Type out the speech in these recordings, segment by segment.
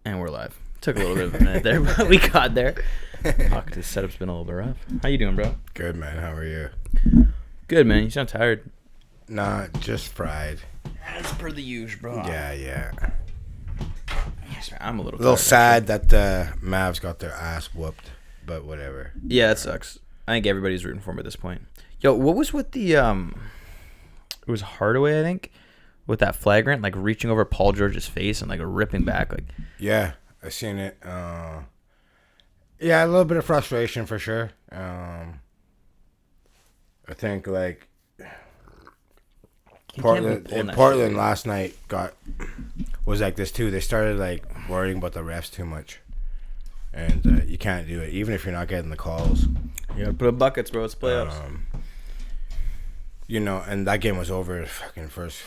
And we're live. Took a little bit of a minute there, but we got there. Fuck, this setup's been a little bit rough. How you doing, bro? Good, man. How are you? Good, man. You sound tired. Nah, just fried. As per the usual, bro. Yeah. Yes, man, I'm a little sad that the Mavs got their ass whooped, but whatever. Yeah, it sucks. I think everybody's rooting for him at this point. Yo, what was with the it was Hardaway, I think, with that flagrant, like reaching over Paul George's face and like ripping back, like. Yeah, I seen it. Yeah, a little bit of frustration for sure. I think like Portland last night was like this too. They started like worrying about the refs too much, and you can't do it even if you're not getting the calls. You gotta put up buckets, bro. It's playoffs. And that game was over. Fucking first.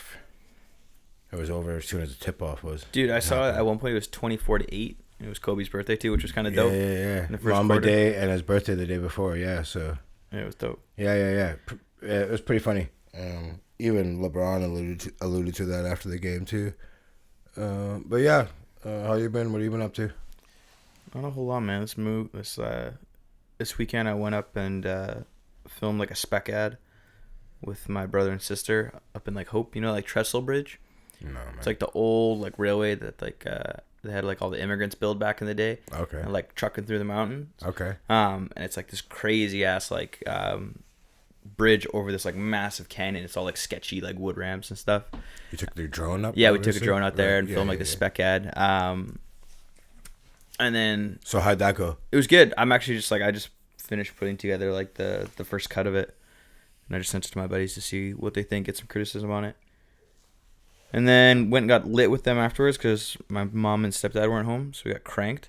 It was over as soon as the tip-off was. Dude, I saw it at one point. It was 24-8. It was Kobe's birthday, too, which was kind of dope. Yeah. Mamba Day and his birthday the day before, yeah, so. Yeah, it was dope. Yeah. It was pretty funny. Even LeBron alluded to that after the game, too. But, yeah, how you been? What have you been up to? Not a whole lot, man. This weekend I went up and filmed, like, a spec ad with my brother and sister up in, like, Hope, like Trestle Bridge. No, man. It's like the old like railway that like they had like all the immigrants build back in the day. Okay. And like trucking through the mountains. Okay. And it's like this crazy ass like bridge over this like massive canyon. It's all like sketchy like wood ramps and stuff. You took the drone up? Yeah, we took a drone out there and filmed like the spec ad. And then. So how'd that go? It was good. I'm actually just like I just finished putting together like the first cut of it, and I just sent it to my buddies to see what they think, get some criticism on it. And then went and got lit with them afterwards because my mom and stepdad weren't home, so we got cranked.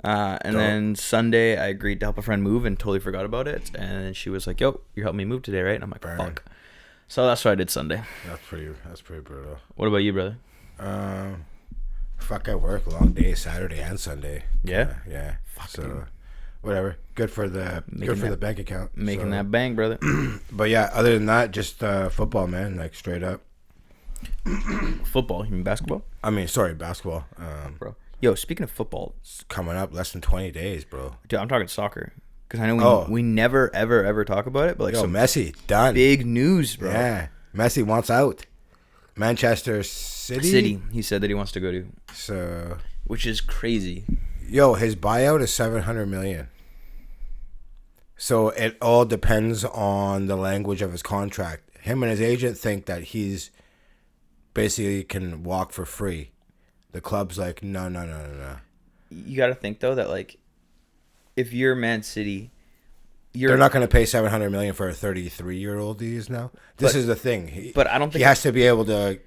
And then Sunday, I agreed to help a friend move and totally forgot about it. And she was like, "Yo, you're helping me move today, right?" And I'm like, "Fuck." So that's what I did Sunday. That's pretty brutal. What about you, brother? Fuck, I work long day Saturday and Sunday. Yeah. Yeah. Fuck so, you. Whatever. Good for the bank account. Making that bang, brother. But yeah, other than that, just football, man. Like straight up. Football? You mean basketball? Sorry, basketball. Bro. Yo, speaking of football. It's coming up less than 20 days, bro. Dude, I'm talking soccer. Because I know we never, ever talk about it. But like Messi, done. Big news, bro. Yeah. Messi wants out. Manchester City? He said that he wants to go to. So. Which is crazy. Yo, his buyout is $700 million. So it all depends on the language of his contract. Him and his agent think that he's basically can walk for free. The club's like, no. You got to think though that like, if you're Man City, they're not going to pay $700 million for a 33-year-old. He is now. This is the thing. But I don't think he has to be able to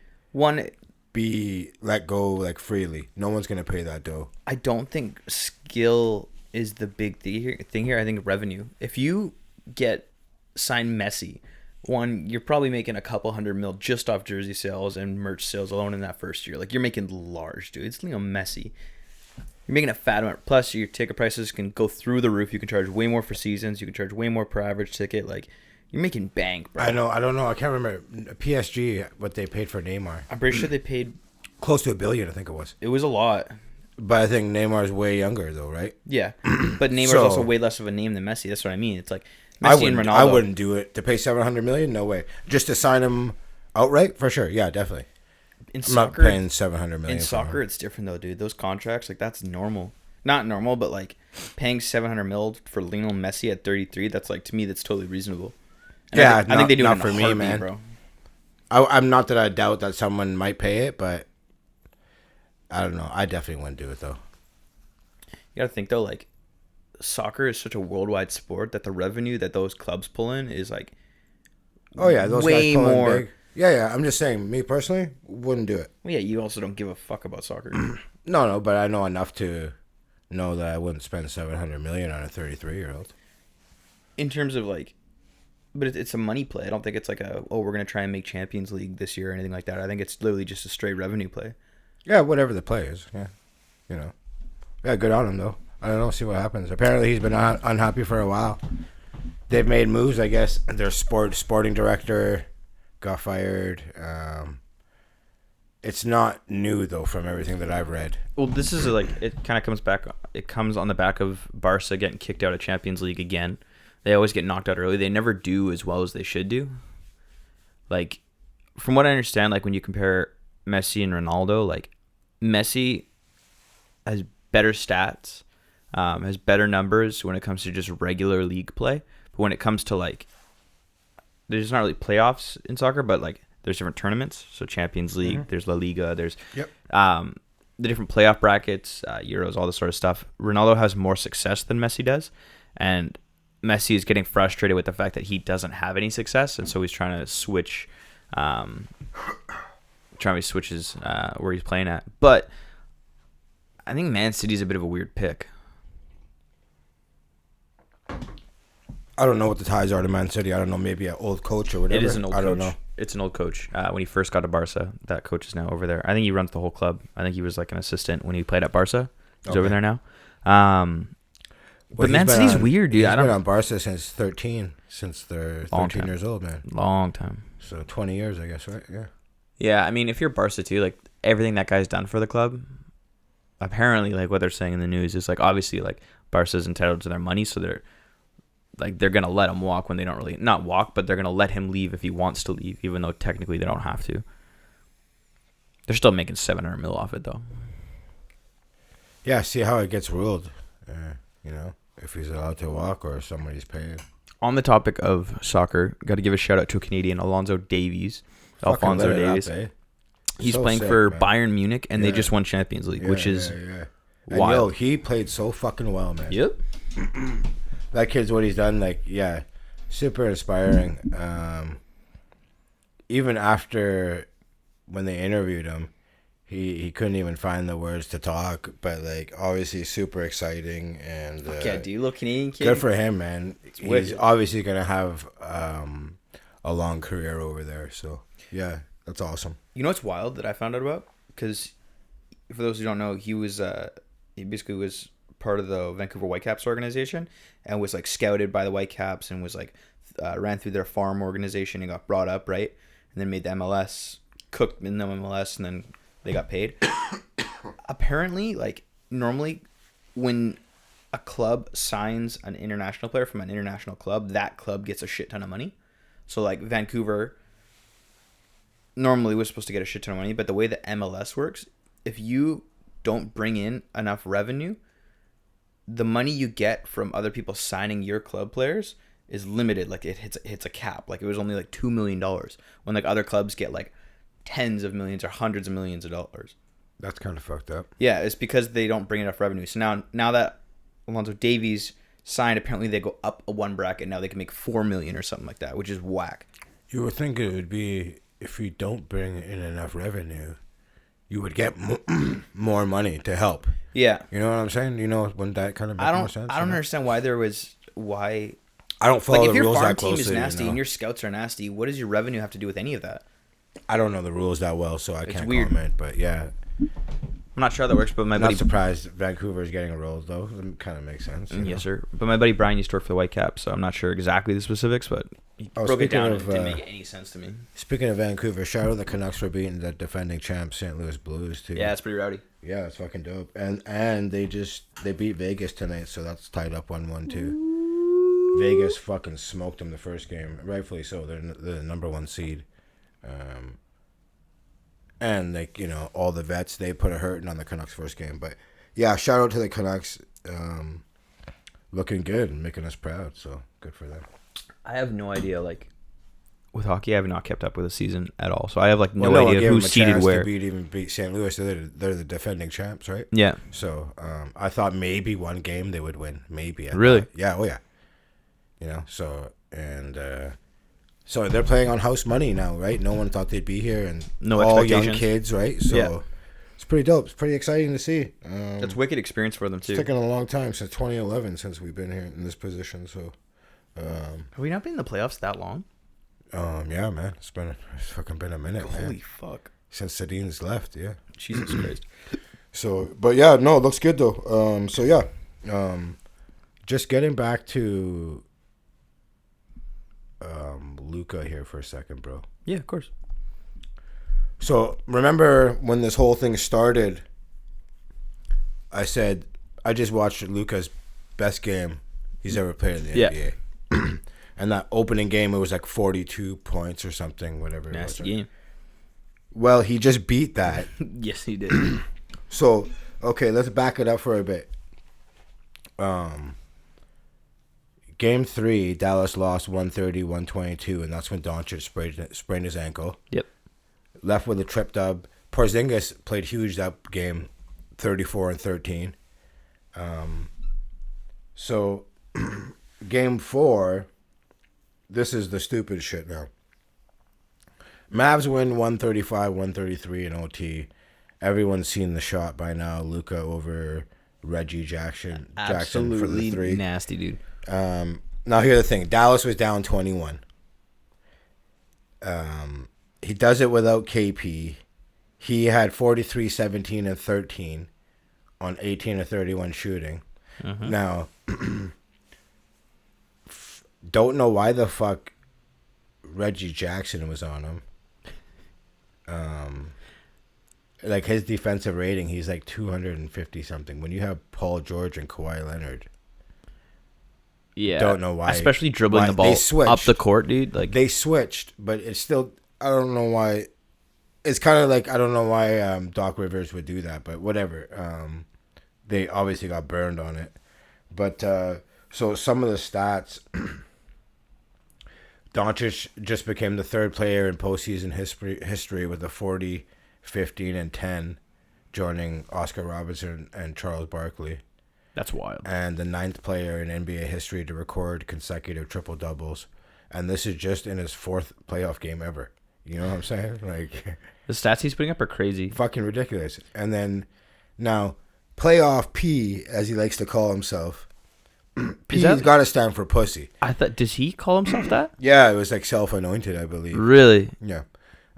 be let go like freely. No one's going to pay that dough. I don't think skill is the big thing here. I think revenue. If you sign Messi. One, you're probably making a couple $100 million just off jersey sales and merch sales alone in that first year. Like, you're making large, dude. It's Messi. You're making a fat amount. Plus, your ticket prices can go through the roof. You can charge way more for seasons. You can charge way more per average ticket. Like, you're making bank, bro. I know. I don't know. I can't remember. PSG, what they paid for Neymar. I'm pretty sure they paid... Close to $1 billion, I think it was. It was a lot. But I think Neymar's way younger, though, right? Yeah. But Neymar's also way less of a name than Messi. That's what I mean. It's like... Messi I wouldn't do it to pay $700 million. No way. Just to sign him outright, for sure. Yeah, definitely. I'm not paying $700 million. In soccer, it's different though, dude. Those contracts, like that's normal. Not normal, but like paying $700 million for Lionel Messi at 33. That's like to me, that's totally reasonable. And I think they do it for me, man. Bro. I'm not that I doubt that someone might pay it, but I don't know. I definitely wouldn't do it though. You gotta think though, like. Soccer is such a worldwide sport that the revenue that those clubs pull in is like those way guys pull more. In big. Yeah, I'm just saying, me personally, wouldn't do it. Well, yeah, you also don't give a fuck about soccer. No, but I know enough to know that I wouldn't spend $700 million on a 33-year-old. In terms of like, but it's a money play. I don't think it's like we're gonna try and make Champions League this year or anything like that. I think it's literally just a straight revenue play. Yeah, whatever the play is. Yeah, yeah, good on him though. I don't know. See what happens. Apparently, he's been unhappy for a while. They've made moves, I guess. Their sporting director got fired. it's not new though from everything that I've read. Well, this is like it kind of comes back. It comes on the back of Barca getting kicked out of Champions League again. They always get knocked out early. They never do as well as they should do. Like, from what I understand, like when you compare Messi and Ronaldo, like Messi has better stats, has better numbers when it comes to just regular league play. But when it comes to like, there's not really playoffs in soccer, but like there's different tournaments. So Champions League, there's La Liga, there's the different playoff brackets, Euros, all this sort of stuff. Ronaldo has more success than Messi does, and Messi is getting frustrated with the fact that he doesn't have any success, and so he's trying to switch, switches where he's playing at. But I think Man City's a bit of a weird pick. I don't know what the ties are to Man City. I don't know, maybe an old coach or whatever. It is an old coach. I don't know. It's an old coach. When he first got to Barca, that coach is now over there. I think he runs the whole club. I think he was like an assistant when he played at Barca. He's over there now. But Man City's weird, dude. He's been on Barca since they're 13 years old, man. Long time. So 20 years, I guess, right? Yeah. Yeah, I mean, if you're Barca too, like everything that guy's done for the club, apparently, like what they're saying in the news is like obviously like Barca's entitled to their money, so they're gonna let him walk when they don't really not walk, but they're gonna let him leave if he wants to leave, even though technically they don't have to. They're still making 700 mil off it though. Yeah, see how it gets ruled. If he's allowed to walk or somebody's paying. On the topic of soccer, got to give a shout out to a Canadian, Alphonso Davies. He's playing sick, for man. Bayern Munich, and they just won Champions League, which is wild. He played so fucking well, man. Yep. That kid's what he's done, super inspiring. Even after when they interviewed him, he couldn't even find the words to talk, but obviously super exciting and dude, little Canadian kid. Good for him, man. He's obviously gonna have a long career over there. So yeah, that's awesome. You know what's wild that I found out about? Because for those who don't know, he basically was part of the Vancouver Whitecaps organization and was scouted by the Whitecaps and was ran through their farm organization and got brought up, right? And then made the MLS, cooked in the MLS, and then they got paid. Apparently, normally when a club signs an international player from an international club, that club gets a shit ton of money. So Vancouver normally was supposed to get a shit ton of money, but the way the MLS works, if you don't bring in enough revenue, the money you get from other people signing your club players is limited. It hits a cap. It was only $2 million when other clubs get tens of millions or hundreds of millions of dollars. That's kind of fucked up. Yeah, it's because they don't bring enough revenue. So now that Alphonso Davies signed, apparently they go up one bracket. Now they can make $4 million or something like that, which is whack. You would think it would be if you don't bring in enough revenue, you would get more money to help. Yeah. You know what I'm saying? Wouldn't that kind of make more sense? I don't understand why I don't follow the rules that closely. If your farm team is nasty and your scouts are nasty, what does your revenue have to do with any of that? I don't know the rules that well, so I can't weird. comment. But yeah, I'm not sure how that works. But not surprised Vancouver is getting a role though. It kind of makes sense. Yes, sir. But my buddy Brian used to work for the Whitecaps, so I'm not sure exactly the specifics, but he broke it down. It didn't make any sense to me. Speaking of Vancouver, shout out the Canucks for beating the defending champ St. Louis Blues too. Yeah, it's pretty rowdy. Yeah, it's fucking dope. And they beat Vegas tonight, so that's tied up 1-1 too. Vegas fucking smoked them the first game, rightfully so. They're the number one seed. And all the vets, they put a hurting on the Canucks first game. But yeah, shout out to the Canucks, looking good and making us proud. So good for them. I have no idea. With hockey, I have not kept up with the season at all, so I have no idea who's seeded where. Beat St. Louis. So they're the defending champs, right? Yeah. So I thought maybe one game they would win. Maybe. Really? Yeah. Oh yeah. So they're playing on house money now, right? No one thought they'd be here, and all young kids, right? So It's pretty dope. It's pretty exciting to see. It's a wicked experience for them too. It's taken a long time, since 2011, since we've been here in this position. So, have we not been in the playoffs that long? Yeah, man. It's fucking been a minute, man. Holy fuck! Since Sadine's left, yeah. Jesus Christ. So, but yeah, no, it looks good though. So yeah, just getting back to Luka here for a second, bro. Yeah, of course. So remember when this whole thing started, I said I just watched Luka's best game he's ever played in the NBA. And that opening game, it was like 42 points or something, whatever. Nasty game. Well, he just beat that. Yes, he did. So, okay, let's back it up for a bit. Game 3, Dallas lost 130-122, and that's when Doncic sprained his ankle. Yep. Left with a trip dub. Porzingis played huge that game, 34-13. So, game 4, this is the stupid shit now. Mavs win 135-133 in OT. Everyone's seen the shot by now. Luka over Reggie Jackson for the 3. Nasty, dude. Now, here's the thing. Dallas was down 21. He does it without KP. He had 43, 17, and 13 on 18 of 31 shooting. Mm-hmm. Now, don't know why the fuck Reggie Jackson was on him. Like his defensive rating, he's like 250 something. When you have Paul George and Kawhi Leonard, yeah, don't know why. Especially dribbling the ball up the court, dude. Like they switched, but it's still. I don't know why. It's kind of like I don't know why Doc Rivers would do that, but whatever. They obviously got burned on it, but so some of the stats. Doncic just became the third player in postseason history with a 40, 15, and 10, joining Oscar Robertson and Charles Barkley. That's wild. And the 9th player in NBA history to record consecutive triple-doubles. And this is just in his 4th playoff game ever. You know what I'm saying? Like the stats he's putting up are crazy. Fucking ridiculous. And then, now, playoff P, as he likes to call himself, P's got to stand for pussy. I thought, does he call himself that? Yeah, it was like self-anointed, I believe. Really? Yeah.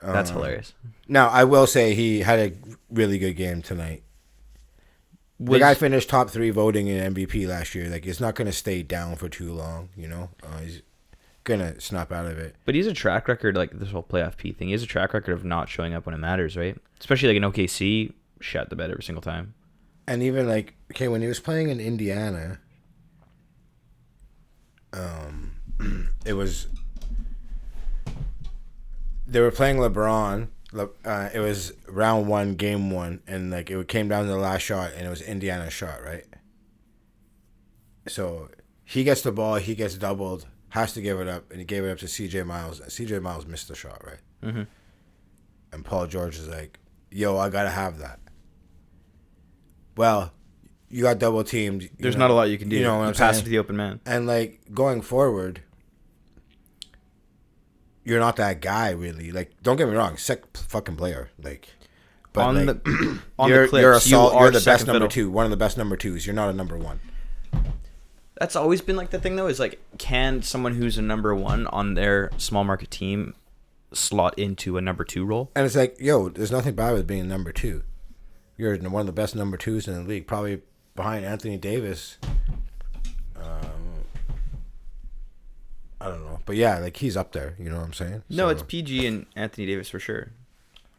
That's hilarious. Now, I will say he had a really good game tonight. The guy finished top 3 voting in MVP last year. Like, he's not going to stay down for too long, you know? He's going to snap out of it. But he's a track record, like this whole playoff P thing. He has a track record of not showing up when it matters, right? Especially like in OKC, shut the bed every single time. And even like, okay, when he was playing in Indiana, it was they were playing LeBron. It was round 1, game 1, and like it came down to the last shot, and it was Indiana's shot, right? So he gets the ball, he gets doubled, has to give it up, and he gave it up to C.J. Miles. C.J. Miles missed the shot, right? Mm-hmm. And Paul George is like, "Yo, I gotta have that." Well, you got double teamed. There's not a lot you can do. You know what I'm pass saying? it to the open man. And like going forward, you're not that guy really. Like, don't get me wrong, sick fucking player. Like, but on like, the on you're the clips, you're the best number fiddle. 2, one of the best number 2s. You're not a number 1. That's always been like the thing though. Is like, can someone who's a number 1 on their small market team slot into a number 2 role? And it's like, yo, there's nothing bad with being number 2. You're one of the best number 2s in the league, probably behind Anthony Davis. I don't know. But yeah, like he's up there, you know what I'm saying? No, so, it's PG and Anthony Davis for sure.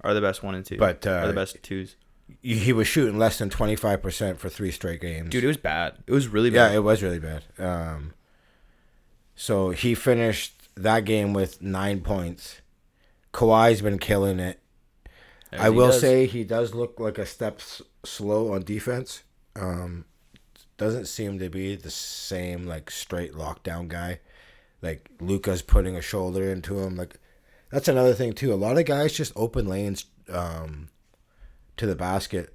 Are the best 1 and 2. But are the best 2s. He was shooting less than 25% for 3 straight games. Dude, it was bad. It was really bad. Yeah, it was really bad. So he finished that game with 9 points. Kawhi's been killing it. I will say he does look like a step slow on defense. Doesn't seem to be the same like straight lockdown guy. Like Luka's putting a shoulder into him. Like that's another thing too. A lot of guys just open lanes to the basket.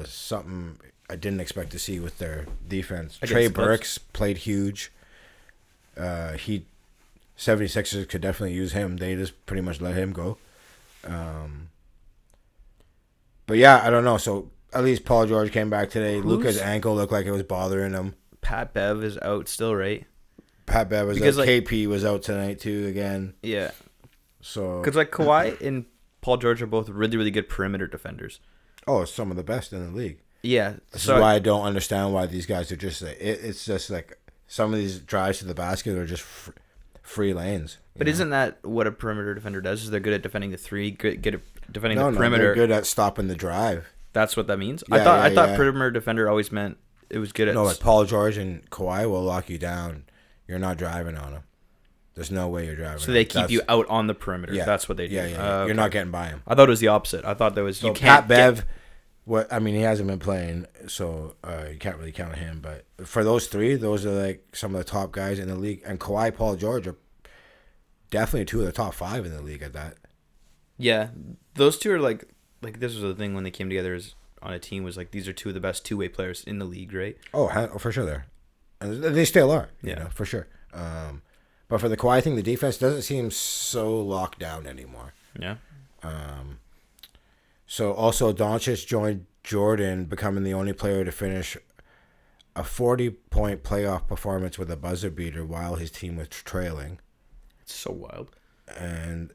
Something I didn't expect to see with their defense. Trey Burks played huge. 76ers could definitely use him. They just pretty much let him go. But yeah, I don't know. So at least Paul George came back today. Luka's ankle looked like it was bothering him. Pat Bev is out still, right? Pat Bev was out. Like, KP was out tonight too again. Yeah. So because like Kawhi and Paul George are both really, really good perimeter defenders. Oh, some of the best in the league. Yeah. This is why I don't understand why these guys are just like it's just like some of these drives to the basket are just free lanes. But isn't that what a perimeter defender does? Is they're good at defending the 3, good at defending No, the perimeter. they're good at stopping the drive. That's what that means. Yeah, I thought yeah. perimeter defender always meant it was good at. No, like Paul George and Kawhi will lock you down. You're not driving on them. There's no way you're driving. So they keep you out on the perimeter. Yeah. That's what they do. Yeah. You're not getting by him. I thought it was the opposite. I thought there was So you can't. Pat Bev, he hasn't been playing, so you can't really count him. But for those three, those are like some of the top guys in the league. And Kawhi, Paul George are definitely two of the top 5 in the league at that. Yeah, those two are like this was the thing when they came together as on a team was like these are two of the best two-way players in the league, right? Oh, for sure they're. And they still are. Yeah, you know, for sure. But for the Kawhi thing, the defense doesn't seem so locked down anymore. Yeah. So also Doncic joined Jordan, becoming the only player to finish a 40-point playoff performance with a buzzer beater while his team was trailing. It's so wild. And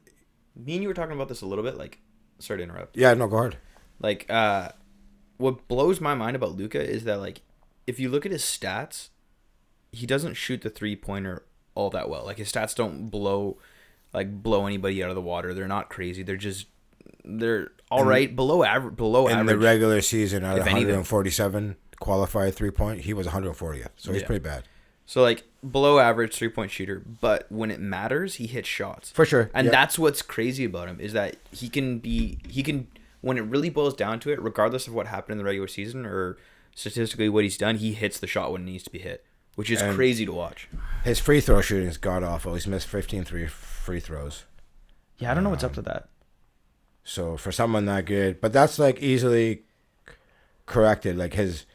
me and you were talking about this a little bit. Like, sorry to interrupt. Yeah, no, go ahead. Like, what blows my mind about Luka is that like, if you look at his stats, he doesn't shoot the 3-pointer all that well. Like his stats don't blow anybody out of the water. They're not crazy. They're all right, below average. In the regular season, out of 147 anything. qualified 3-point, he was 140th. So he's pretty bad. So like below average 3-point shooter, but when it matters, he hits shots. For sure. And that's what's crazy about him is that he can when it really boils down to it, regardless of what happened in the regular season or statistically what he's done, he hits the shot when it needs to be hit, which is crazy to watch. His free throw shooting is god awful. He's missed 15 free throws. Yeah, I don't know what's up to that. So for someone that good, but that's like easily corrected. Like his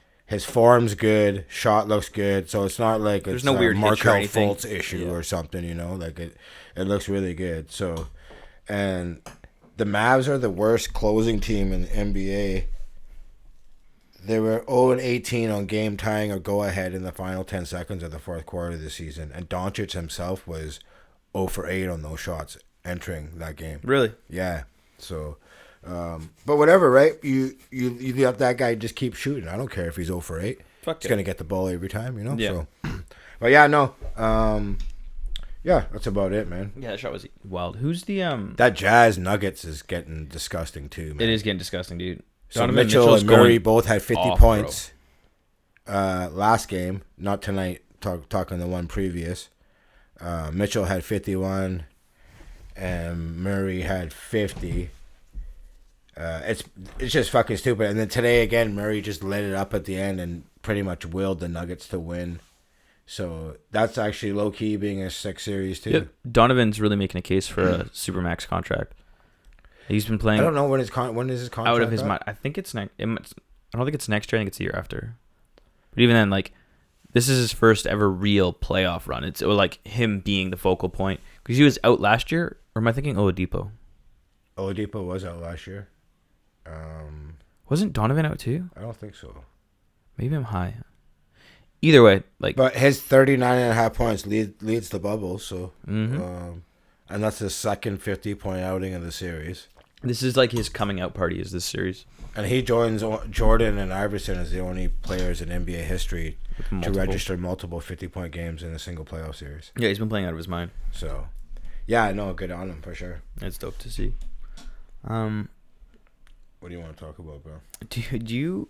form's good, shot looks good, so it's not like there's it's no weird Markel anything. Fultz issue or something. You know, like it looks really good. So, and the Mavs are the worst closing team in the NBA. They were 0-18 on game tying or go ahead in the final 10 seconds of the fourth quarter of the season, and Doncic himself was 0-8 on those shots entering that game. Really? Yeah. So, but whatever, right? You let that guy just keep shooting. I don't care if he's 0-8. He's gonna get the ball every time, you know. Yeah. So, but yeah, no. Yeah, that's about it, man. Yeah, that shot was wild. Who's the That Jazz Nuggets is getting disgusting too, man. It is getting disgusting, dude. So Mitchell and Murray both had 50 off, points last game, not tonight. Talking the one previous. Mitchell had 51, and Murray had 50. It's just fucking stupid. And then today again, Murray just lit it up at the end and pretty much willed the Nuggets to win. So that's actually low key being a 6 series too. Yep. Donovan's really making a case for a supermax contract. He's been playing. I don't know when is his contract out of his mind. I think it's next. I don't think it's next year. I think it's the year after. But even then, like, this is his first ever real playoff run. It's like him being the focal point because he was out last year. Or am I thinking Oladipo? Oladipo was out last year. Wasn't Donovan out too? I don't think so. Maybe I'm high. Either way, like, but his 39.5 points leads the bubble. So, mm-hmm. And that's his second 50-point outing of the series. This is like his coming out party. Is this series? And he joins Jordan and Iverson as the only players in NBA history to register multiple 50-point games in a single playoff series. Yeah, he's been playing out of his mind. So, yeah, no, good on him for sure. It's dope to see. What do you want to talk about, bro? Do you?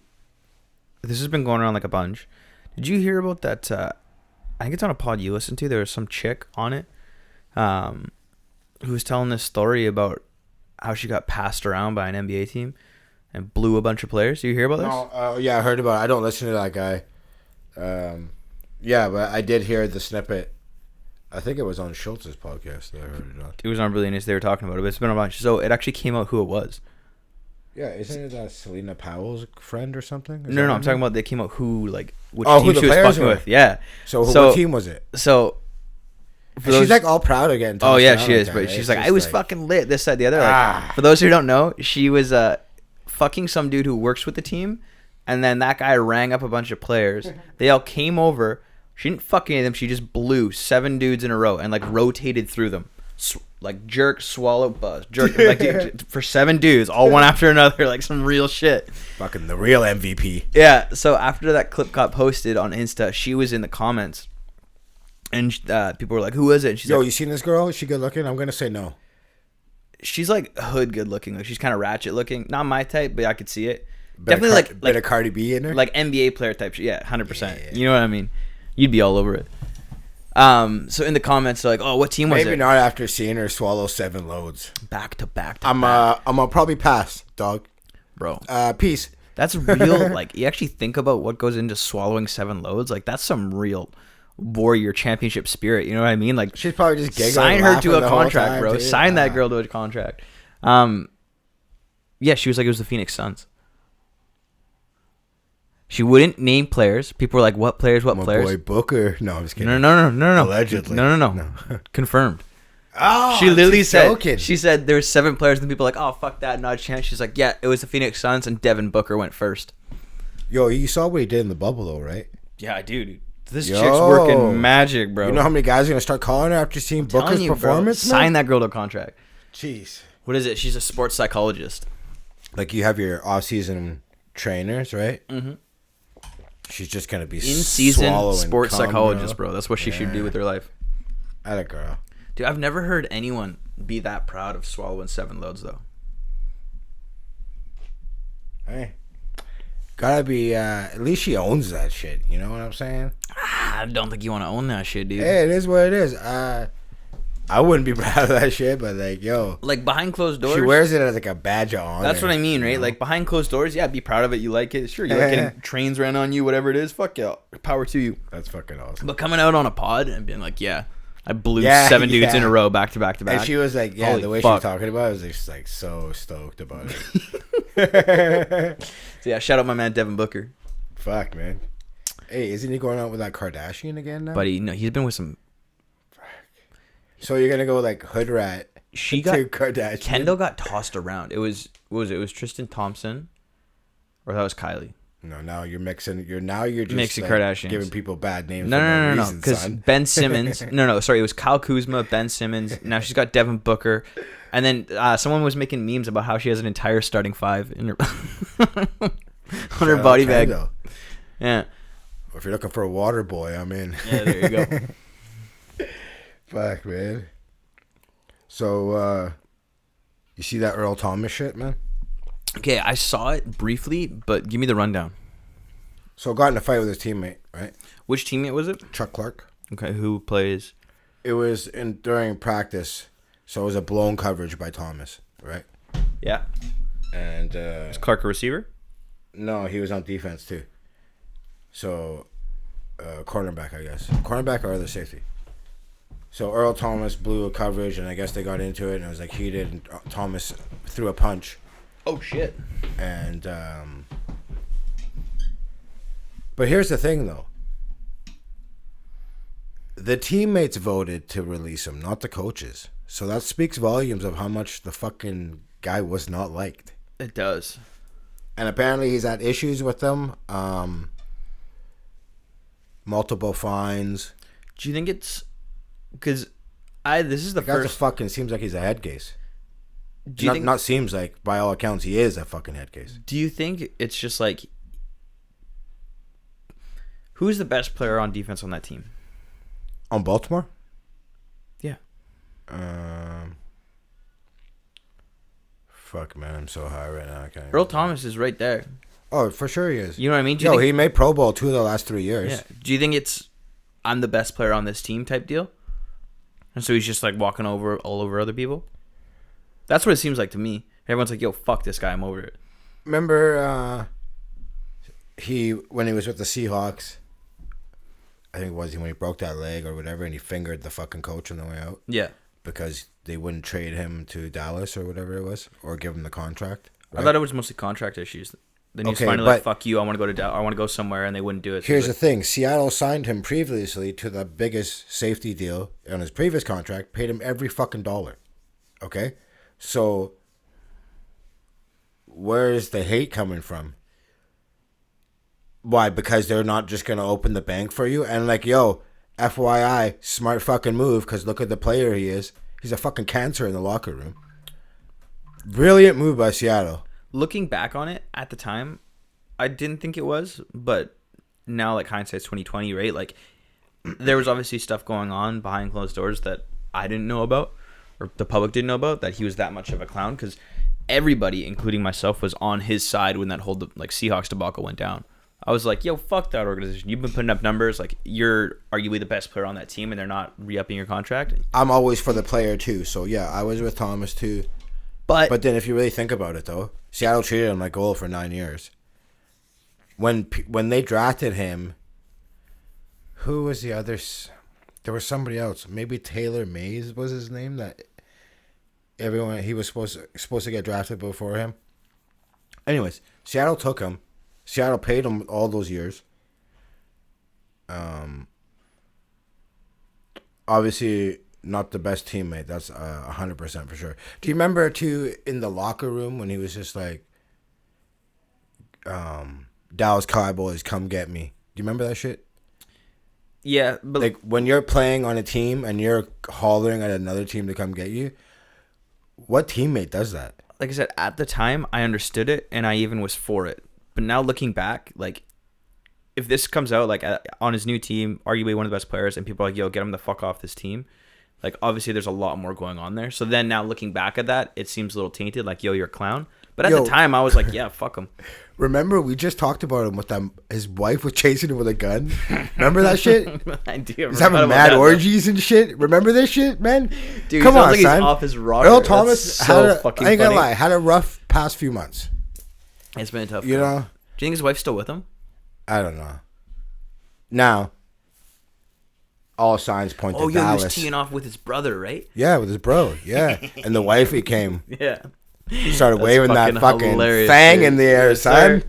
This has been going around like a bunch. Did you hear about that? I think it's on a pod you listened to. There was some chick on it, who was telling this story about how she got passed around by an NBA team and blew a bunch of players. Do you hear about this? No, yeah, I heard about it. I don't listen to that guy. Yeah, but I did hear the snippet. I think it was on Schultz's podcast that I heard it on. It was on Brilliant. They were talking about it, but it's been a bunch. So it actually came out who it was. Yeah, isn't it Selena Powell's friend or something? No, I'm talking about they came out who, like, which team team who she was fucking with. Yeah. So what team was it? So she's like all proud again. Oh yeah, she is. But she's like, I was fucking lit. This, that, the other. Like, for those who don't know, she was fucking some dude who works with the team, and then that guy rang up a bunch of players. They all came over. She didn't fuck any of them. She just blew 7 dudes in a row and like rotated through them. Like jerk, swallow, buzz, jerk, like for 7 dudes, all one after another, like some real shit. Fucking the real MVP. Yeah. So after that clip got posted on Insta, she was in the comments, and people were like, "Who is it?" And she's Yo, like, you seen this girl? Is she good looking? I'm gonna say no. she's like hood good looking. Like she's kind of ratchet looking. Not my type, but I could see it. Bit Definitely of bit of Cardi B in her. like NBA player type shit. Yeah, 100%. Yeah. You know what I mean? You'd be all over it. So in the comments, they're like, "Oh, what team was it?" Maybe not after seeing her swallow 7 loads. Back to back. I'm gonna probably pass, dog. Bro. Peace. That's real. Like you actually think about what goes into swallowing 7 loads. Like that's some real warrior championship spirit. You know what I mean? Like She's probably just giggling. sign her to a the whole contract, time, bro. dude. Sign that girl to a contract. Yeah, she was like it was the Phoenix Suns. She wouldn't name players. People were like, "What players? What My players?" boy Booker. No, I'm just kidding. No. Allegedly. No. Confirmed. Oh, She literally said. joking. She said there were 7 players, and people were like, "Oh, fuck that, not a chance." She's like, "Yeah, it was the Phoenix Suns, and Devin Booker went first." Yo, you saw what he did in the bubble, though, right? Yeah, I do. Dude. This Yo. chick's working magic, bro. You know how many guys are gonna start calling her after seeing Telling Booker's you, bro. performance? Sign that girl to a contract. Jeez. What is it? She's a sports psychologist. Like you have your off-season trainers, right? Mm-hmm. She's just gonna be In-season swallowing sports cum, psychologist, bro. That's what she should do with her life. At a girl. Dude, I've never heard anyone be that proud of swallowing 7 loads, though. Hey, gotta be. At least she owns that shit. You know what I'm saying? I don't think you want to own that shit, dude. Hey, it is what it is. I wouldn't be proud of that shit, but like, yo, Like behind closed doors. she wears it as like a badge of honor. That's what I mean, right? you know? Like behind closed doors, yeah, be proud of it. You like it. Sure, you like getting trains ran on you, whatever it is. Fuck yeah. Power to you. That's fucking awesome. But coming out on a pod and being like, yeah, I blew 7 dudes in a row back to back to back. And she was like, yeah, Holy the way fuck. she was talking about it was just like so stoked about it. So yeah, shout out my man Devin Booker. Fuck, man. Hey, isn't he going out with that Kardashian again now? But he's been with some. So you're gonna go like hood rat? She to got Kardashian. Kendall got tossed around. It was what was it? It was Tristan Thompson, or that was Kylie. No, now you're mixing. You're just Mixing like, Kardashians. giving people bad names. No. Reason, Because son. Ben Simmons. No. Sorry, it was Kyle Kuzma, Ben Simmons. Now she's got Devin Booker, and then someone was making memes about how she has an entire starting 5 in her on her body bag. Kendall. Yeah. If you're looking for a water boy, I'm in. Yeah, there you go. Fuck, man. So, you see that Earl Thomas shit, man? Okay, I saw it briefly, but give me the rundown. So, got in a fight with his teammate, right? Which teammate was it? Chuck Clark. Okay, who plays? It was during practice, so it was a blown coverage by Thomas, right? Yeah. And Is Clark a receiver? no, he was on defense too. So, cornerback, I guess. Cornerback or other safety. So Earl Thomas blew a coverage, and I guess they got into it, and it was like heated, and Thomas threw a punch. Oh shit. And but here's the thing, though. The teammates voted to release him, not the coaches. So that speaks volumes of how much the fucking guy was not liked. It does. And apparently he's had issues with them. Multiple fines. Do you think it's because this is the The guy's first? fucking seems like he's a head case. Do you think? Not seems like, by all accounts, he is a fucking head case. Do you think it's just like who's the best player on defense on that team? On Baltimore? Yeah. Fuck, man, I'm so high right now. I can't. Earl Thomas is right there. Oh, for sure he is. You know what I mean? Do you Yo, think, he made Pro Bowl 2 of the last 3 years. yeah. Do you think it's I'm the best player on this team type deal? And so he's just like walking over all over other people? That's what it seems like to me. Everyone's like, yo, fuck this guy, I'm over it. Remember when he was with the Seahawks, I think it was when he broke that leg or whatever, and he fingered the fucking coach on the way out Yeah. because they wouldn't trade him to Dallas or whatever it was, or give him the contract. I thought it was mostly contract issues. Then he's Okay, finally like, but- fuck you, I want to go to I want to go somewhere, and they wouldn't do it. So Here's the he's thing. Seattle signed him previously to the biggest safety deal on his previous contract, paid him every fucking dollar. Okay? So, where's the hate coming from? Why? Because they're not just going to open the bank for you? And like, yo, FYI, smart fucking move, because look at the player he is. He's a fucking cancer in the locker room. Brilliant move by Seattle. looking back on it at the time, I didn't think it was, but now like hindsight's 2020, right? Like there was obviously stuff going on behind closed doors that I didn't know about. or the public didn't know about, that he was that much of a clown, because everybody, including myself, was on his side when that whole like Seahawks debacle went down. I was like, yo, fuck that organization. You've been putting up numbers. Like, you're arguably the best player on that team, and they're not re-upping your contract. I'm always for the player, too. So, yeah, I was with Thomas, too. But then if you really think about it, though, Seattle treated him like gold for 9 years. When they drafted him, who was the other? There was somebody else. Maybe Taylor Mays was his name. That he was supposed to get drafted before him. Anyways, Seattle took him. Seattle paid him all those years. Obviously, not the best teammate. That's 100% for sure. Do you remember, too, in the locker room when he was just like, Dallas Cowboys, come get me? Do you remember that shit? Yeah, but like when you're playing on a team and you're hollering at another team to come get you, what teammate does that? Like I said, at the time, I understood it, and I even was for it. But now looking back, like, if this comes out, like, on his new team, arguably one of the best players, and people are like, yo, get him the fuck off this team, like, obviously there's a lot more going on there. So then now looking back at that, it seems a little tainted, like, yo, you're a clown. But at the time, I was like, yeah, fuck him. Remember, we just talked about him with them. His wife was chasing him with a gun. Remember that shit? I do. He's having mad orgies and shit. Remember this shit, man? Dude, come on, like son. He's off his rocker. Earl Thomas so I ain't gonna lie, had a rough past few months. It's been a tough. You know? Do you think his wife's still with him? I don't know. Now, all signs point to Dallas. Oh, he was teeing off with his brother, right? Yeah, with his bro. Yeah, and the wifey came. Yeah. He started waving that fucking fang in the air, yes, son.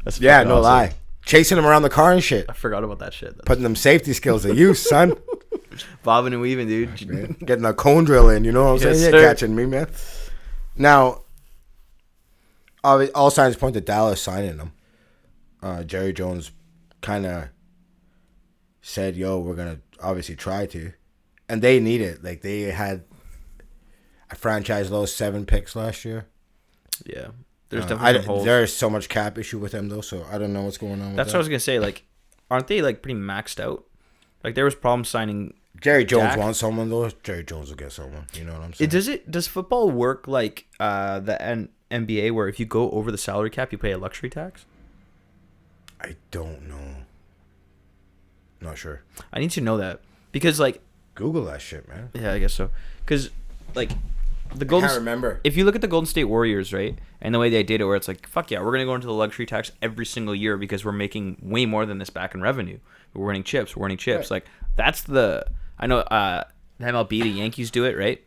That's yeah, no awesome. lie. Chasing him around the car and shit. I forgot about that shit. Putting them safety skills to use, son. Bobbing and weaving, dude. Man, getting a cone drill in, you know what I'm saying? You're catching me, man. Now, all signs point to Dallas signing him. Jerry Jones kind of said, yo, we're going to obviously try to. And they need it. Like, they had a franchise low 7 picks last year. Yeah. There's definitely holes. There's so much cap issue with them, though, so I don't know what's going on with That's that. what I was going to say. Like, aren't they, like, pretty maxed out? Like, there was problems signing Jerry Jones wants someone, though. Jerry Jones will get someone. You know what I'm saying? Does football work like the NBA, where if you go over the salary cap, you pay a luxury tax? I don't know. Not sure. I need to know that. Because, like... Google that shit, man. Yeah, I guess so. Because, like... I can't remember. If you look at the Golden State Warriors, right, and the way they did it, where it's like, fuck yeah, we're going to go into the luxury tax every single year because we're making way more than this back in revenue. We're winning chips. Right. Like, that's the... I know the MLB, the Yankees do it, right?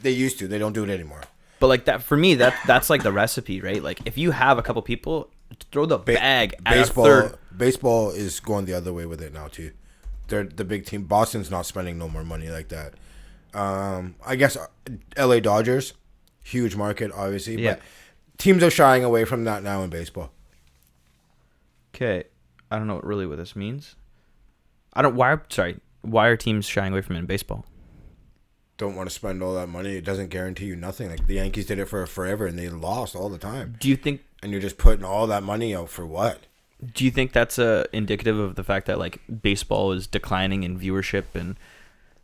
They used to. They don't do it anymore. But, like, that for me, that's like the recipe, right? Like, if you have a couple people, throw the bag at a third. Baseball is going the other way with it now, too. They're the big team. Boston's not spending no more money like that. I guess LA Dodgers, huge market, obviously, yeah. But teams are shying away from that now in baseball. Okay, I don't know what this means. Why are teams shying away from it in baseball? Don't want to spend all that money. It doesn't guarantee you nothing. Like the Yankees did it for forever, and they lost all the time. Do you think? And you're just putting all that money out for what? Do you think that's indicative of the fact that like baseball is declining in viewership and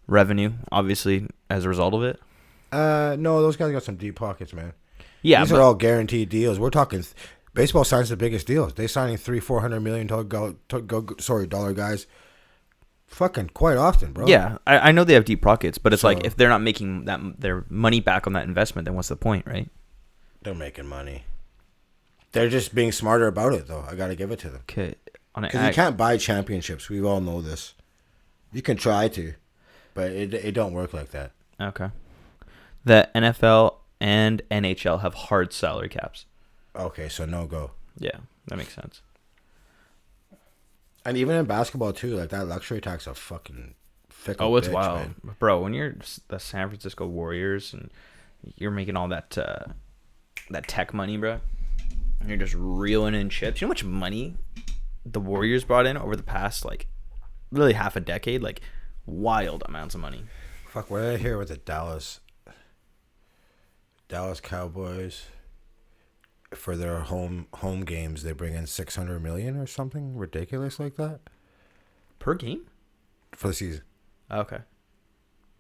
revenue, obviously, as a result of it? No, those guys got some deep pockets, man. Yeah, these are all guaranteed deals. We're talking baseball signs the biggest deals. They signing $400 million dollar guys. Fucking quite often, bro. Yeah, I know they have deep pockets, but it's like if they're not making their money back on that investment, then what's the point, right? They're making money. They're just being smarter about it, though. I got to give it to them. Okay, because you can't buy championships. We all know this. You can try to, but it don't work like that. Okay. The NFL and NHL have hard salary caps. Okay, so no go. Yeah, that makes sense. And even in basketball too, like that luxury tax a fucking fickle. Oh, it's bitch, wild, man. Bro. When you're the San Francisco Warriors and you're making all that tech money, bro, and you're just reeling in chips. You know how much money the Warriors brought in over the past like literally half a decade? Like wild amounts of money. Fuck, what did I hear with the Dallas Cowboys? For their home games, they bring in $600 million or something ridiculous like that Per game? for the season. Okay.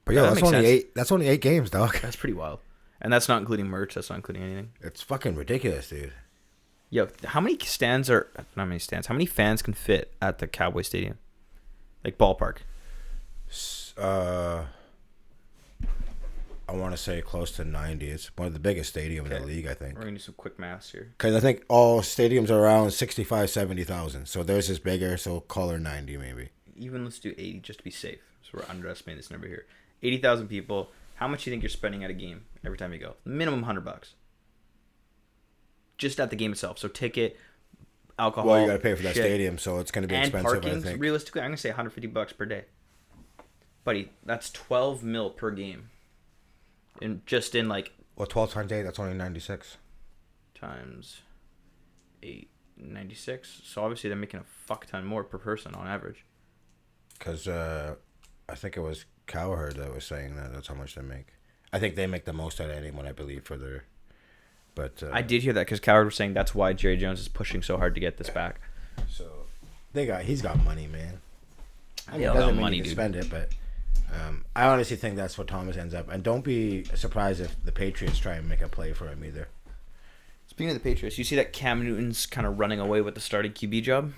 But yeah, That that's makes only sense. 8. That's only 8 games, dog. That's pretty wild. And that's not including merch. That's not including anything. It's fucking ridiculous, dude. Yo, how many stands are... Not many stands. How many fans can fit at the Cowboy Stadium? Like, ballpark. I want to say close to 90. It's one of the biggest stadiums in the league, I think. We're going to do some quick maths here. Because I think all stadiums are around 65, 70,000. So theirs is bigger, so call her 90 maybe. Even let's do 80 just to be safe. So we're underestimating this number here. 80,000 people. How much do you think you're spending at a game every time you go? Minimum $100. Just at the game itself. So ticket, alcohol. Well, you got to pay for that shit. stadium, so it's going to be And expensive, parking, I think. realistically, I'm going to say $150 per day. Buddy, that's 12 mil per game. And just in like... Well, 12 times 8, that's only 96. Times 8, 96. So obviously they're making a fuck ton more per person on average. Because I think it was Cowherd that was saying that that's how much they make. I think they make the most out of anyone, I believe, for their... But I did hear that because Cowherd was saying that's why Jerry Jones is pushing so hard to get this back. So he's got money, man. I mean, Yeah, it doesn't got mean money, he can dude. spend it, but I honestly think that's what Thomas ends up. And don't be surprised if the Patriots try and make a play for him either. Speaking of the Patriots, you see that Cam Newton's kind of running away with the starting QB job?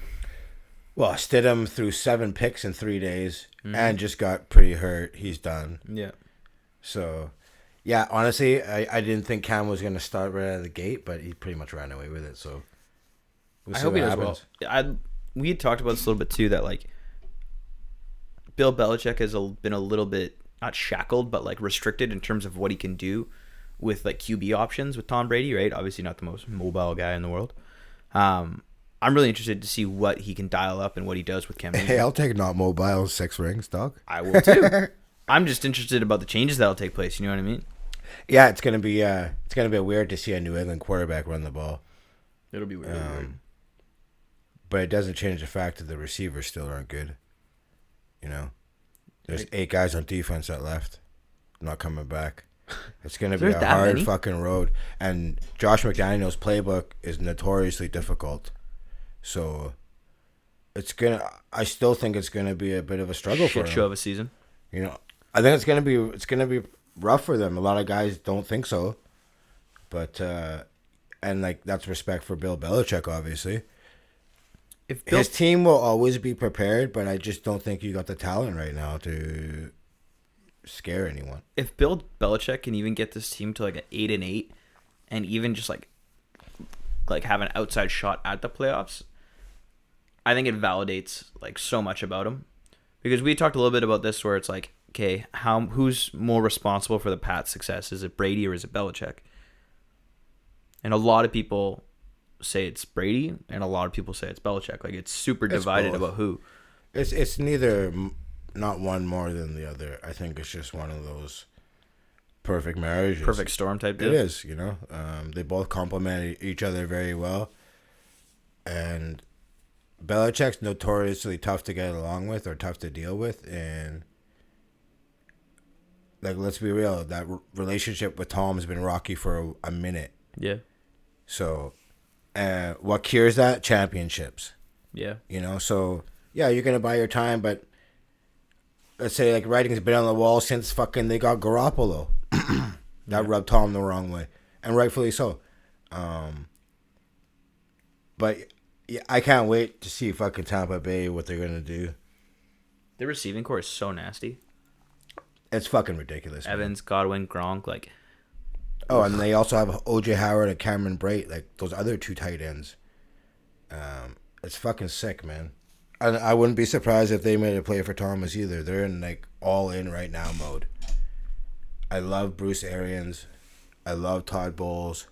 Well, Stidham threw 7 picks in 3 days and just got pretty hurt. He's done. Yeah. So, yeah, honestly, I didn't think Cam was going to start right out of the gate, but he pretty much ran away with it. So, we'll I see hope what he does happens. well. We had talked about this a little bit too, that like Bill Belichick has been a little bit, not shackled, but like restricted in terms of what he can do with like QB options with Tom Brady, right? Obviously not the most mobile guy in the world. I'm really interested to see what he can dial up and what he does with Cam Newton. Hey, I'll take not mobile 6 rings, dog. I will too. I'm just interested about the changes that'll take place. You know what I mean? Yeah, it's gonna be weird to see a New England quarterback run the ball. It'll be weird. But it doesn't change the fact that the receivers still aren't good. You know, there's 8 guys on defense that left, not coming back. It's gonna be a hard fucking road, and Josh McDaniel's playbook is notoriously difficult. So, I still think it's gonna be a bit of a struggle for him. Shit show of a season. You know, I think it's gonna be rough for them. A lot of guys don't think so, but and like that's respect for Bill Belichick, obviously. His team will always be prepared, but I just don't think you got the talent right now to scare anyone. If Bill Belichick can even get this team to like an 8-8, and even just like have an outside shot at the playoffs, I think it validates like so much about him. Because we talked a little bit about this, where it's like, okay, who's more responsible for the Pats' success? Is it Brady or is it Belichick? And a lot of people say it's Brady, and a lot of people say it's Belichick. Like, it's super divided about who. It's neither, not one more than the other. I think it's just one of those perfect marriages. Perfect storm type deal. It is, you know. They both complement each other very well. And Belichick's notoriously tough to get along with or tough to deal with. And, like, let's be real, that relationship with Tom has been rocky for a minute. Yeah. So, what cures that? Championships. Yeah. You know, so, yeah, you're going to buy your time, but let's say, like, writing's been on the wall since fucking they got Garoppolo. That rubbed Tom the wrong way, and rightfully so. But yeah, I can't wait to see fucking Tampa Bay, what they're going to do. The receiving core is so nasty. It's fucking ridiculous. Evans, Godwin, Gronk, like... Oh, and they also have O.J. Howard and Cameron Brate, like those other 2 tight ends. It's fucking sick, man. And I wouldn't be surprised if they made a play for Thomas either. They're in like all in right now mode. I love Bruce Arians. I love Todd Bowles.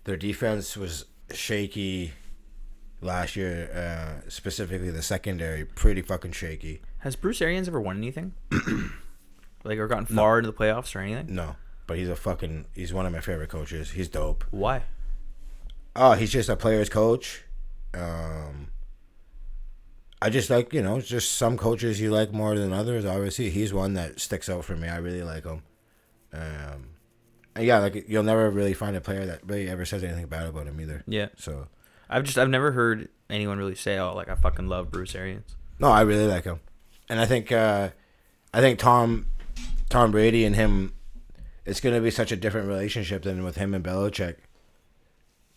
Their defense was shaky last year, specifically the secondary, pretty fucking shaky. Has Bruce Arians ever won anything? Like, or gotten far into the playoffs or anything? No. But he's one of my favorite coaches. He's dope. Why? Oh, he's just a player's coach. I just like, you know, just some coaches you like more than others. Obviously, he's one that sticks out for me. I really like him. And yeah, like you'll never really find a player that really ever says anything bad about him either. Yeah. So I've never heard anyone really say, "Oh, like I fucking love Bruce Arians." No, I really like him, and I think Tom Tom Brady and him, it's going to be such a different relationship than with him and Belichick.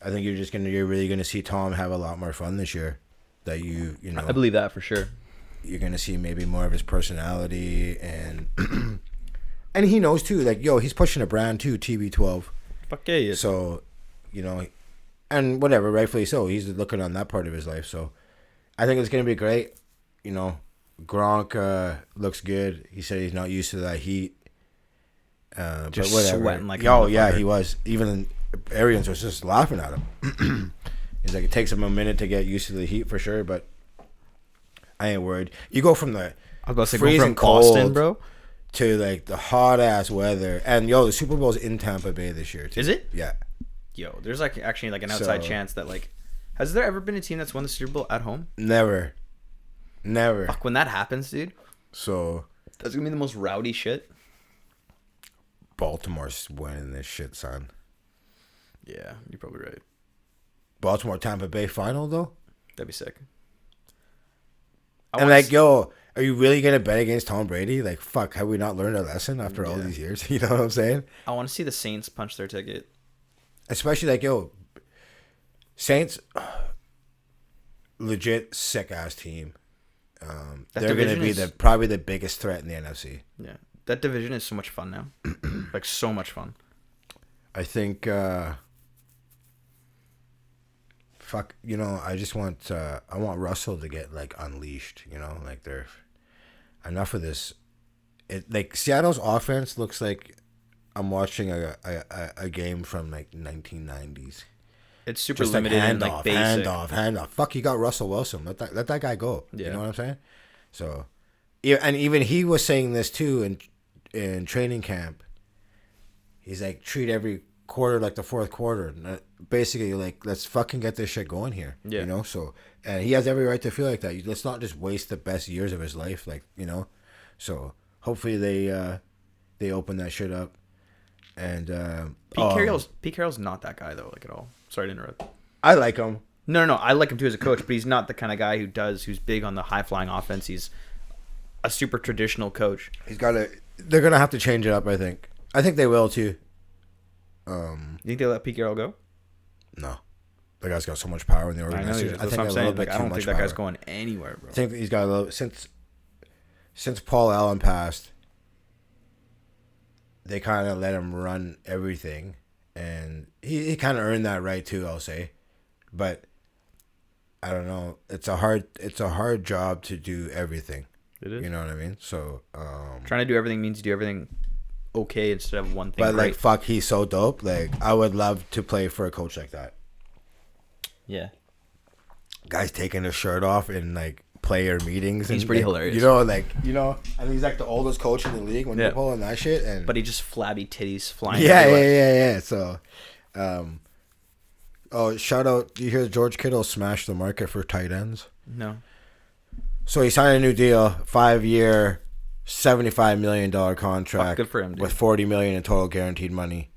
I think you're really gonna see Tom have a lot more fun this year. That you know, I believe that for sure. You're gonna see maybe more of his personality and and he knows too. Like he's pushing a brand too, TB12. Fuck yeah, he is. So, and whatever, rightfully so. He's looking on that part of his life. So, I think it's gonna be great. Gronk looks good. He said he's not used to that heat. Just but whatever. sweating like he was. Even Arians was just laughing at him. He's like, it takes him a minute to get used to the heat for sure, but I ain't worried. You go from the freezing Boston, bro, to like the hot ass weather, and the Super Bowl's in Tampa Bay this year too. Is it? Yeah. Yo, there's like actually like an outside chance that like, has there ever been a team that's won the Super Bowl at home? Never. Fuck, when that happens, dude. So that's gonna be the most rowdy shit. Baltimore's winning this shit, son. Yeah, you're probably right. Baltimore Tampa Bay final though. That'd be sick. And like, are you really gonna bet against Tom Brady? Like, fuck, have we not learned a lesson after all these years? You know what I'm saying? I want to see the Saints punch their ticket. Especially like, Saints, legit sick ass team. They're gonna be probably the biggest threat in the NFC. Yeah, that division is so much fun now. Like so much fun. I think. Fuck, I just want I want Russell to get like unleashed, like they're enough of this. It like Seattle's offense looks like I'm watching a game from like 1990s. It's super just limited like and like basic. Handoff. Fuck, you got Russell Wilson. Let that guy go. Yeah. You know what I'm saying? So, yeah, and even he was saying this too in training camp. He's like, treat every quarter like the fourth quarter. Basically, like, let's fucking get this shit going here. Yeah. So, and he has every right to feel like that. Let's not just waste the best years of his life, like, So, hopefully they open that shit up. And Pete Carroll's not that guy though, like at all. Sorry to interrupt. I like him. No, I like him too as a coach, but he's not the kind of guy who's big on the high flying offense. He's a super traditional coach. They're gonna have to change it up. I think they will too. You think they'll let Pete Carroll go? No, the guy's got so much power in the organization. I think I'm saying. Like, I don't think that guy's going anywhere, bro. I think he's got a little since Paul Allen passed. They kind of let him run everything, and he kind of earned that right too. I'll say, but I don't know. It's a hard job to do everything. It is. You know what I mean? So trying to do everything means you do everything okay instead of one thing. But great. like, fuck, he's so dope. Like, I would love to play for a coach like that. Yeah. Guy's taking his shirt off in like player meetings. He's pretty hilarious. And he's like the oldest coach in the league when you're pulling that shit. But he just flabby titties flying. Yeah. So, shout out! Do you hear George Kittle smashed the market for tight ends? No. So he signed a new deal, 5-year, $75 million contract. Good for him, dude. With $40 million in total guaranteed money.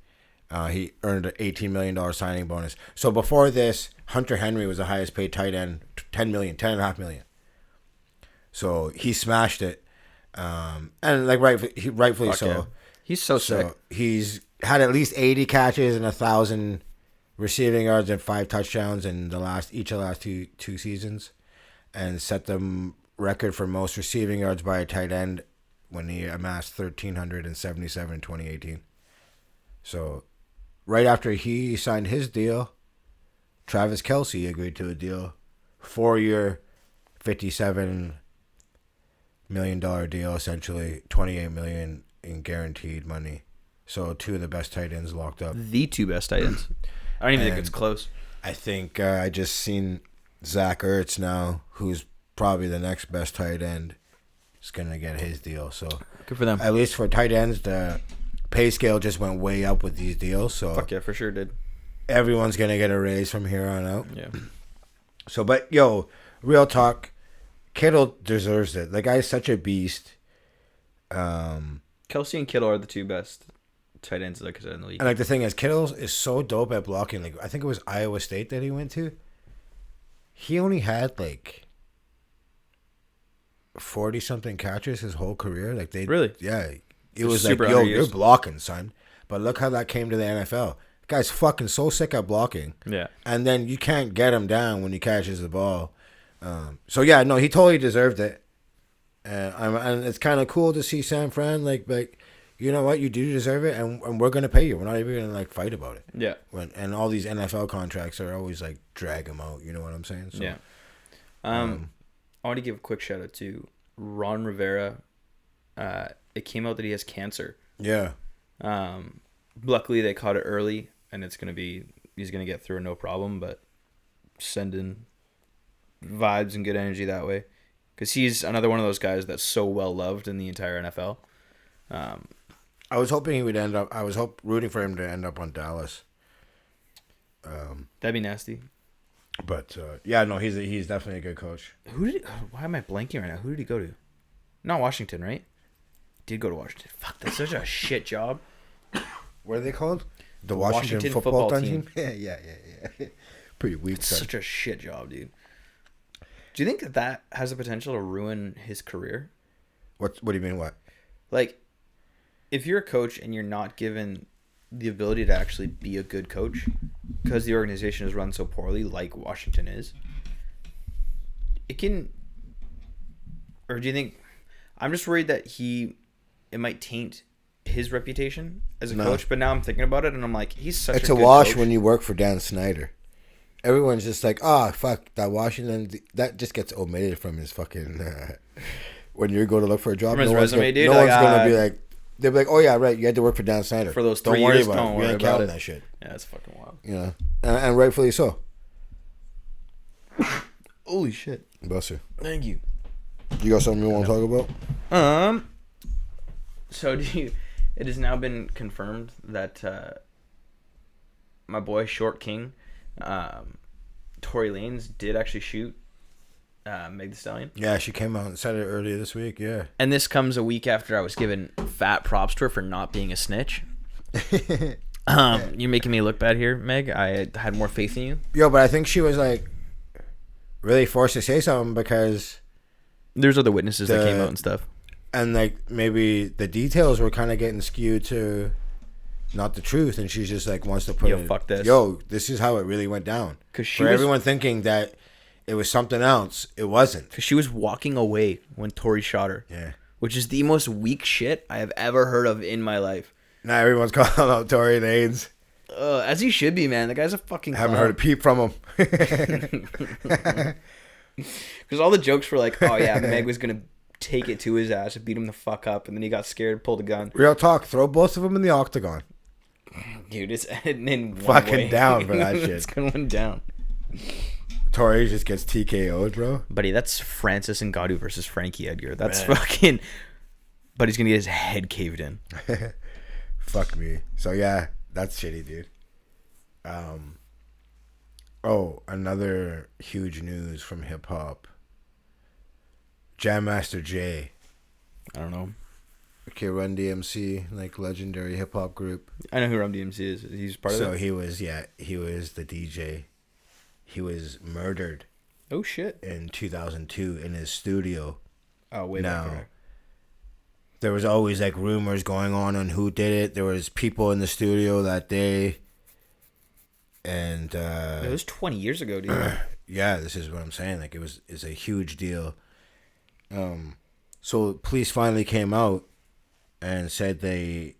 He earned an $18 million signing bonus. So before this, Hunter Henry was the highest paid tight end, $10.5 million. So he smashed it, and like rightfully so. Yeah. He's so sick. He's had at least 80 catches and 1,000 receiving yards and 5 touchdowns in each of the last two seasons, and set the record for most receiving yards by a tight end when he amassed 1,377 in 2018. So, right after he signed his deal, Travis Kelce agreed to a deal, 4-year, $57 million deal, essentially $28 million in guaranteed money. So 2 of the best tight ends locked up. The 2 best tight ends. I don't even think it's close. I think I just seen Zach Ertz now, who's probably the next best tight end, is gonna get his deal. So good for them. At least for tight ends, the pay scale just went way up with these deals. So fuck yeah, for sure did. Everyone's gonna get a raise from here on out. Yeah. So, but real talk, Kittle deserves it. The guy's such a beast. Kelce and Kittle are the 2 best tight ends like I said in the league. And like the thing is, Kittle is so dope at blocking. Like I think it was Iowa State that he went to. He only had like 40-something catches his whole career. Like really, yeah. It was like, yo, you're blocking, son. But look how that came to the NFL. The guy's fucking so sick at blocking. Yeah. And then you can't get him down when he catches the ball. So yeah, no, he totally deserved it. And it's kind of cool to see San Fran like, you know what, you do deserve it, and we're gonna pay you. We're not even gonna like fight about it. Yeah. And all these NFL contracts are always like drag them out. You know what I'm saying? So, yeah. I want to give a quick shout out to Ron Rivera. It came out that he has cancer. Yeah. Luckily they caught it early, and he's gonna get through it no problem. But sending vibes and good energy that way, because he's another one of those guys that's so well loved in the entire NFL. I was hoping he would end up. I was rooting for him to end up on Dallas. That'd be nasty. But yeah, no, he's definitely a good coach. Why am I blanking right now? Who did he go to? Not Washington, right? Did go to Washington. Fuck, that's such a shit job. What are they called? The Washington football team. yeah. Pretty weak. It's such a shit job, dude. Do you think that has the potential to ruin his career? What do you mean? What? Like, if you're a coach and you're not given the ability to actually be a good coach because the organization is run so poorly, like Washington is, it can. Or do you think? I'm just worried that it might taint his reputation as a coach. But now I'm thinking about it, and I'm like, he's such. It's a a good wash coach. when you work for Dan Snyder. Everyone's just like, oh fuck that Washington. That just gets omitted from his fucking. When you go to look for a job, from his resume, dude. No one's gonna be like. They'll be like, oh yeah, right. You had to work for Dan Snyder for those 3 years. Don't worry about it. That shit. Yeah, that's fucking wild. You know, and rightfully so. Holy shit! Bless you. Thank you. You got something you want to talk about? So it has now been confirmed that my boy Short King, Tory Lanez, did actually shoot Meg Thee Stallion. Yeah, she came out and said it earlier this week. Yeah, and this comes a week after I was given fat props to her for not being a snitch. You're making me look bad here, Meg. I had more faith in you. Yo, but I think she was like really forced to say something because there's other witnesses that came out and stuff, and like maybe the details were kind of getting skewed to not the truth, and she's just like wants to put fuck this. Yo, this is how it really went down. Everyone thinking that it was something else, it wasn't. Because she was walking away when Tory shot her. Yeah. Which is the most weak shit I have ever heard of in my life. Now everyone's calling out Tory Lanez. As he should be, man. The guy's a fucking I haven't heard a peep from him. Because all the jokes were like, oh yeah, Meg was going to take it to his ass and beat him the fuck up. And then he got scared, pulled a gun. Real talk. Throw both of them in the octagon. Dude, it's in one fucking way. Down for that shit. It's going down. Tory just gets TKO'd, bro. Buddy, that's Francis Ngannou versus Frankie Edgar. That's fucking... But he's going to get his head caved in. Fuck me. So, yeah, that's shitty, dude. Oh, another huge news from hip-hop. Jam Master Jay. I don't know. Okay, Run DMC, like legendary hip-hop group. I know who Run DMC is. He's part of it? So, he was the DJ. He was murdered. Oh shit! In 2002 in his studio. Oh, way back. There was always like rumors going on who did it. There was people in the studio that day. And it was 20 years ago, dude. Yeah, this is what I'm saying. Like it's a huge deal. So police finally came out and said they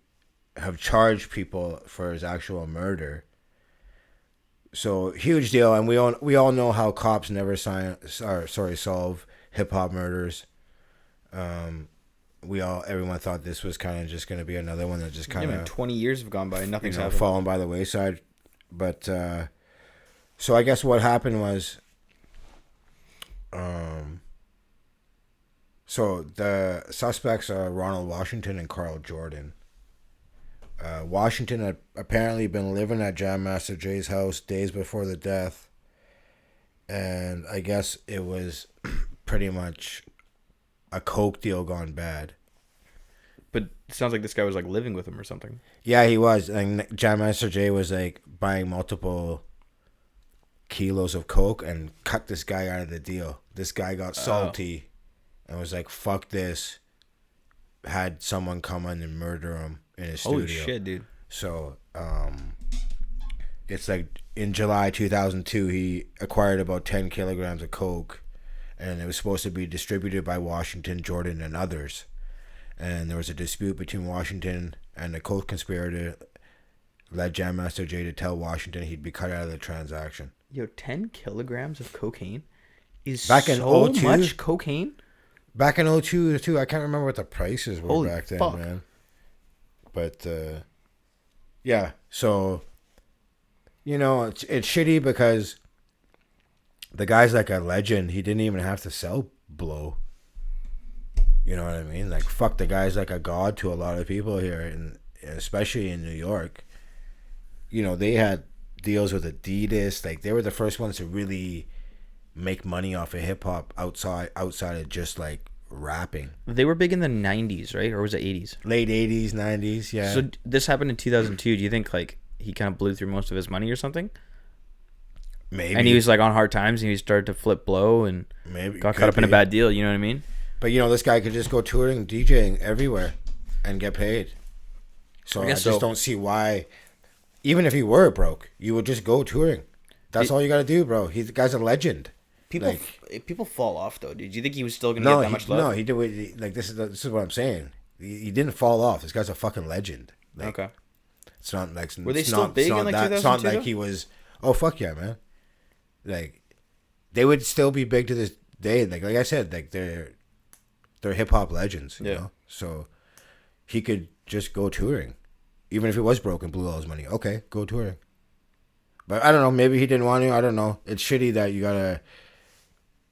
have charged people for his actual murder. So huge deal, and we all know how cops never solve hip hop murders. Everyone thought this was kind of just going to be another one that just kind of 20 years have gone by and nothing's happened. Fallen by the wayside. But so I guess what happened was, so the suspects are Ronald Washington and Carl Jordan. Washington had apparently been living at Jam Master Jay's house days before the death, and I guess it was pretty much a coke deal gone bad. But it sounds like this guy was like living with him or something. Yeah, he was. And Jam Master Jay was like buying multiple kilos of coke and cut this guy out of the deal. This guy got salty and was like, fuck this. had someone come in and murder him in his Holy studio. shit, dude. So, it's like in July 2002, he acquired about 10 kilograms of coke, and it was supposed to be distributed by Washington, Jordan, and others. And there was a dispute between Washington and the coke conspirator led Jam Master Jay to tell Washington he'd be cut out of the transaction. Yo, 10 kilograms of cocaine is Back in so 02? much cocaine? Back in 02, too, I can't remember what the prices were Holy back then, fuck. man. But, yeah, so, you know, it's shitty because the guy's like a legend. He didn't even have to sell blow. You know what I mean? Like, fuck, the guy's like a god to a lot of people here, and especially in New York. You know, they had deals with Adidas. Like, they were the first ones to really make money off of hip-hop outside of just, like, rapping. They were big in the 90s, right? Or was it 80s? Late 80s, 90s, yeah. So this happened in 2002. Do you think, like, he kind of blew through most of his money or something? Maybe. And he was, like, on hard times, and he started to flip blow and got caught up in a bad deal. You know what I mean? But, you know, this guy could just go touring, DJing everywhere and get paid. So I just don't see why, even if he were broke, you would just go touring. That's all you got to do, bro. The guy's a legend. People fall off, though, dude. Do you think he was still going to get that much love? No, he did. Like, this is what I'm saying. He didn't fall off. This guy's a fucking legend. Like, okay. It's not like... Were they still big in, like, 2002? It's not like he was... Oh, fuck yeah, man. Like, they would still be big to this day. Like I said, like, they're hip-hop legends, you know? So, he could just go touring. Even if he was broke and blew all his money. Okay, go touring. But I don't know. Maybe he didn't want to. I don't know. It's shitty that you gotta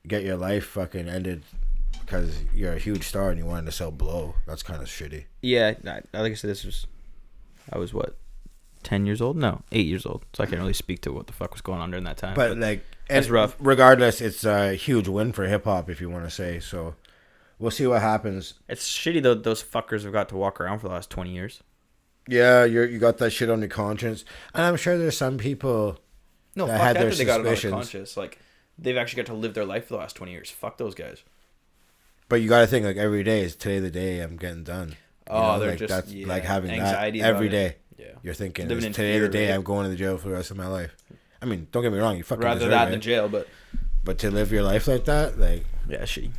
get your life fucking ended because you're a huge star and you wanted to sell blow. That's kind of shitty. Yeah, like I said, I was what, 10 years old? No, 8 years old. So I can't really speak to what the fuck was going on during that time. But like, it's rough. Regardless, it's a huge win for hip hop, if you want to say. So we'll see what happens. It's shitty though. Those fuckers have got to walk around for the last 20 years. Yeah, you got that shit on your conscience, and I'm sure there's some people that had their suspicions. They got it on their conscience. Like, they've actually got to live their life for the last 20 years. Fuck those guys. But you got to think, like, every day is today the day I'm getting done. They're like, just that's like having anxiety that every day. Yeah, you're thinking living is in today fear, the day right? I'm going to the jail for the rest of my life. I mean, don't get me wrong, you fucking rather deserve that it. than jail, but to live your life like that, like, yeah, shitty.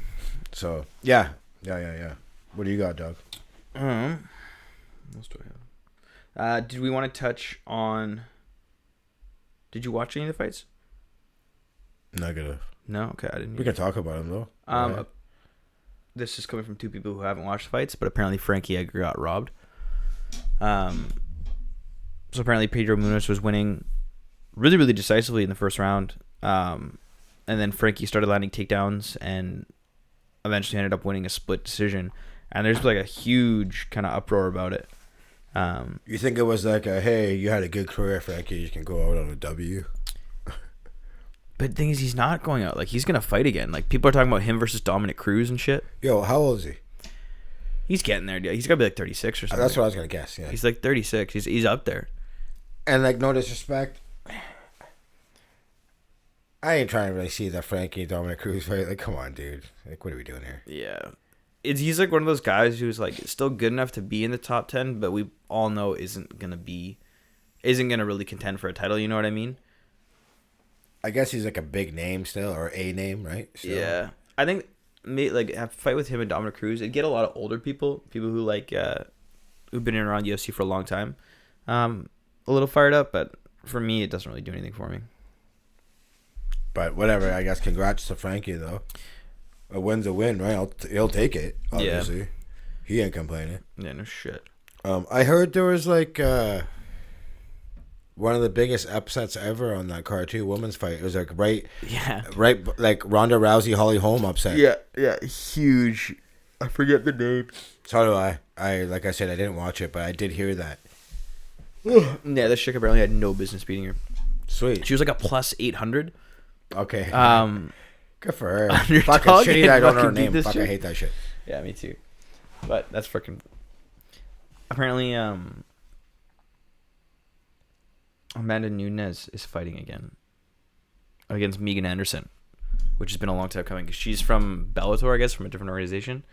So yeah. What do you got, Doug? What else do I have? Did we want to touch on? Did you watch any of the fights? Negative. No, okay, I didn't. We can talk about them though. This is coming from two people who haven't watched the fights, but apparently Frankie Edgar got robbed. So apparently Pedro Munoz was winning really, really decisively in the first round, and then Frankie started landing takedowns and eventually ended up winning a split decision. And there's like a huge kind of uproar about it. You think it was like hey, you had a good career, Frankie, you can go out on a W? But the thing is, he's not going out. Like, he's going to fight again. Like, people are talking about him versus Dominic Cruz and shit. Yo, how old is he? He's getting there, dude. He's got to be like 36 or something. That's what I was going to guess, yeah. He's like 36. He's up there. And, like, no disrespect, I ain't trying to really see that Frankie and Dominic Cruz fight. Like, come on, dude. Like, what are we doing here? Yeah. He's like one of those guys who's like still good enough to be in the top 10, but we all know isn't gonna really contend for a title. You know what I mean? I guess he's like a big name still, or a name, right? Still. Yeah, I think like a fight with him and Dominic Cruz, it'd get a lot of older people who like who've been around UFC for a long time, a little fired up. But for me, it doesn't really do anything for me. But whatever. I guess congrats to Frankie though. A win's a win, right? He'll take it, obviously. Yeah. He ain't complaining. Yeah, no shit. I heard there was like one of the biggest upsets ever on that card too, women's fight. It was like right like Ronda Rousey, Holly Holm upset. Yeah, huge. I forget the name. So do I. Like I said, I didn't watch it, but I did hear that. Yeah, this chick apparently had no business beating her. Sweet. She was like a plus 800. Okay. Good for her. Fucking shitty that I don't know her name. Fuck, I hate that shit. Yeah, me too. But that's freaking. Apparently, Amanda Nunes is fighting again against Megan Anderson, which has been a long time coming. She's from Bellator, I guess, from a different organization.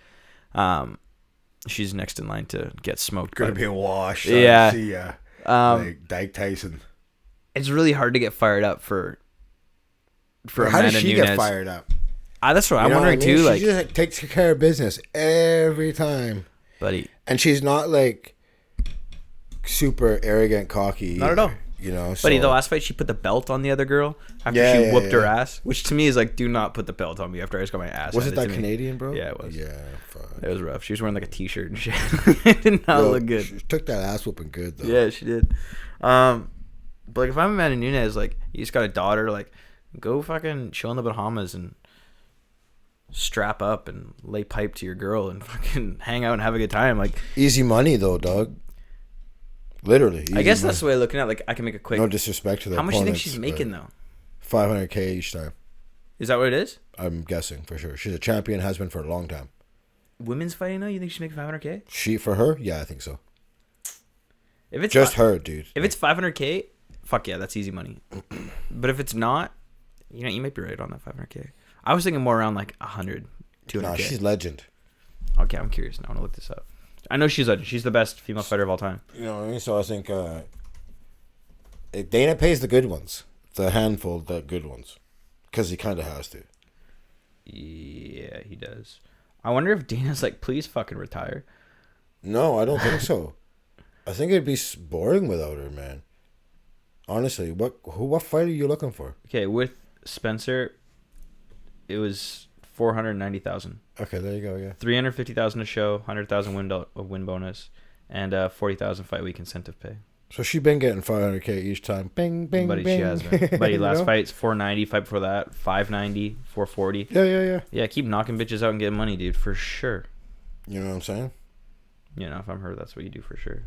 She's next in line to get smoked. Gonna be washed. Yeah. See ya. Like Dyke Tyson. It's really hard to get fired up for How Amanda does she Nunes. get fired up? That's what I'm You know wondering what I mean? too. She Like, just takes care of business every time. buddy, And she's not like super arrogant, cocky. not at all. You know, Buddy, so- the last fight she put the belt on the other girl after Yeah, she yeah, whooped her yeah. ass, which to me is like, do not put the belt on me after I just got my ass. Was it handed that to me. Canadian, bro? Yeah, it was. Yeah, fuck. It was rough. She was wearing like a t-shirt and shit. It did not Yo, look good. She took that ass whooping good though. Yeah, she did. But like, if I'm Amanda Nunes, like, you just got a daughter, like, go fucking chill in the Bahamas and strap up and lay pipe to your girl and fucking hang out and have a good time. Like, Easy money though, dog. Literally. I guess money. that's the way of looking at it. Like, I can make a quick. No disrespect to the How much do you think opponents, she's but making though? $500K each time. Is that what it is? I'm guessing for sure. She's a champion, has been for a long time. Women's fighting though? You think she's making 500K? She for her? Yeah, I think so. If it's Just her, dude. If it's 500K, fuck yeah, that's easy money. But if it's not, you know, you might be right on that 500K. I was thinking more around like 100, 200K. Nah, she's legend. Okay, I'm curious now. I want to look this up. I know she's the best female fighter of all time. You know what I mean? So I think Dana pays the good ones. The handful, the good ones. Because he kind of has to. Yeah, he does. I wonder if Dana's like, please fucking retire. No, I don't think so. I think it'd be boring without her, man. Honestly, what fight are you looking for? Okay, with Spencer, it was 490,000. Okay, there you go. Yeah. 350,000 a show, 100,000 win bonus, and 40,000 fight week incentive pay. So she been getting $500K each time. Bing, bing, Buddy, bing. she has been. Buddy, last know? fight's 490. Fight before that, 590, 440. Yeah. Yeah, keep knocking bitches out and getting money, dude, for sure. You know what I'm saying? You know, if I'm her, that's what you do for sure.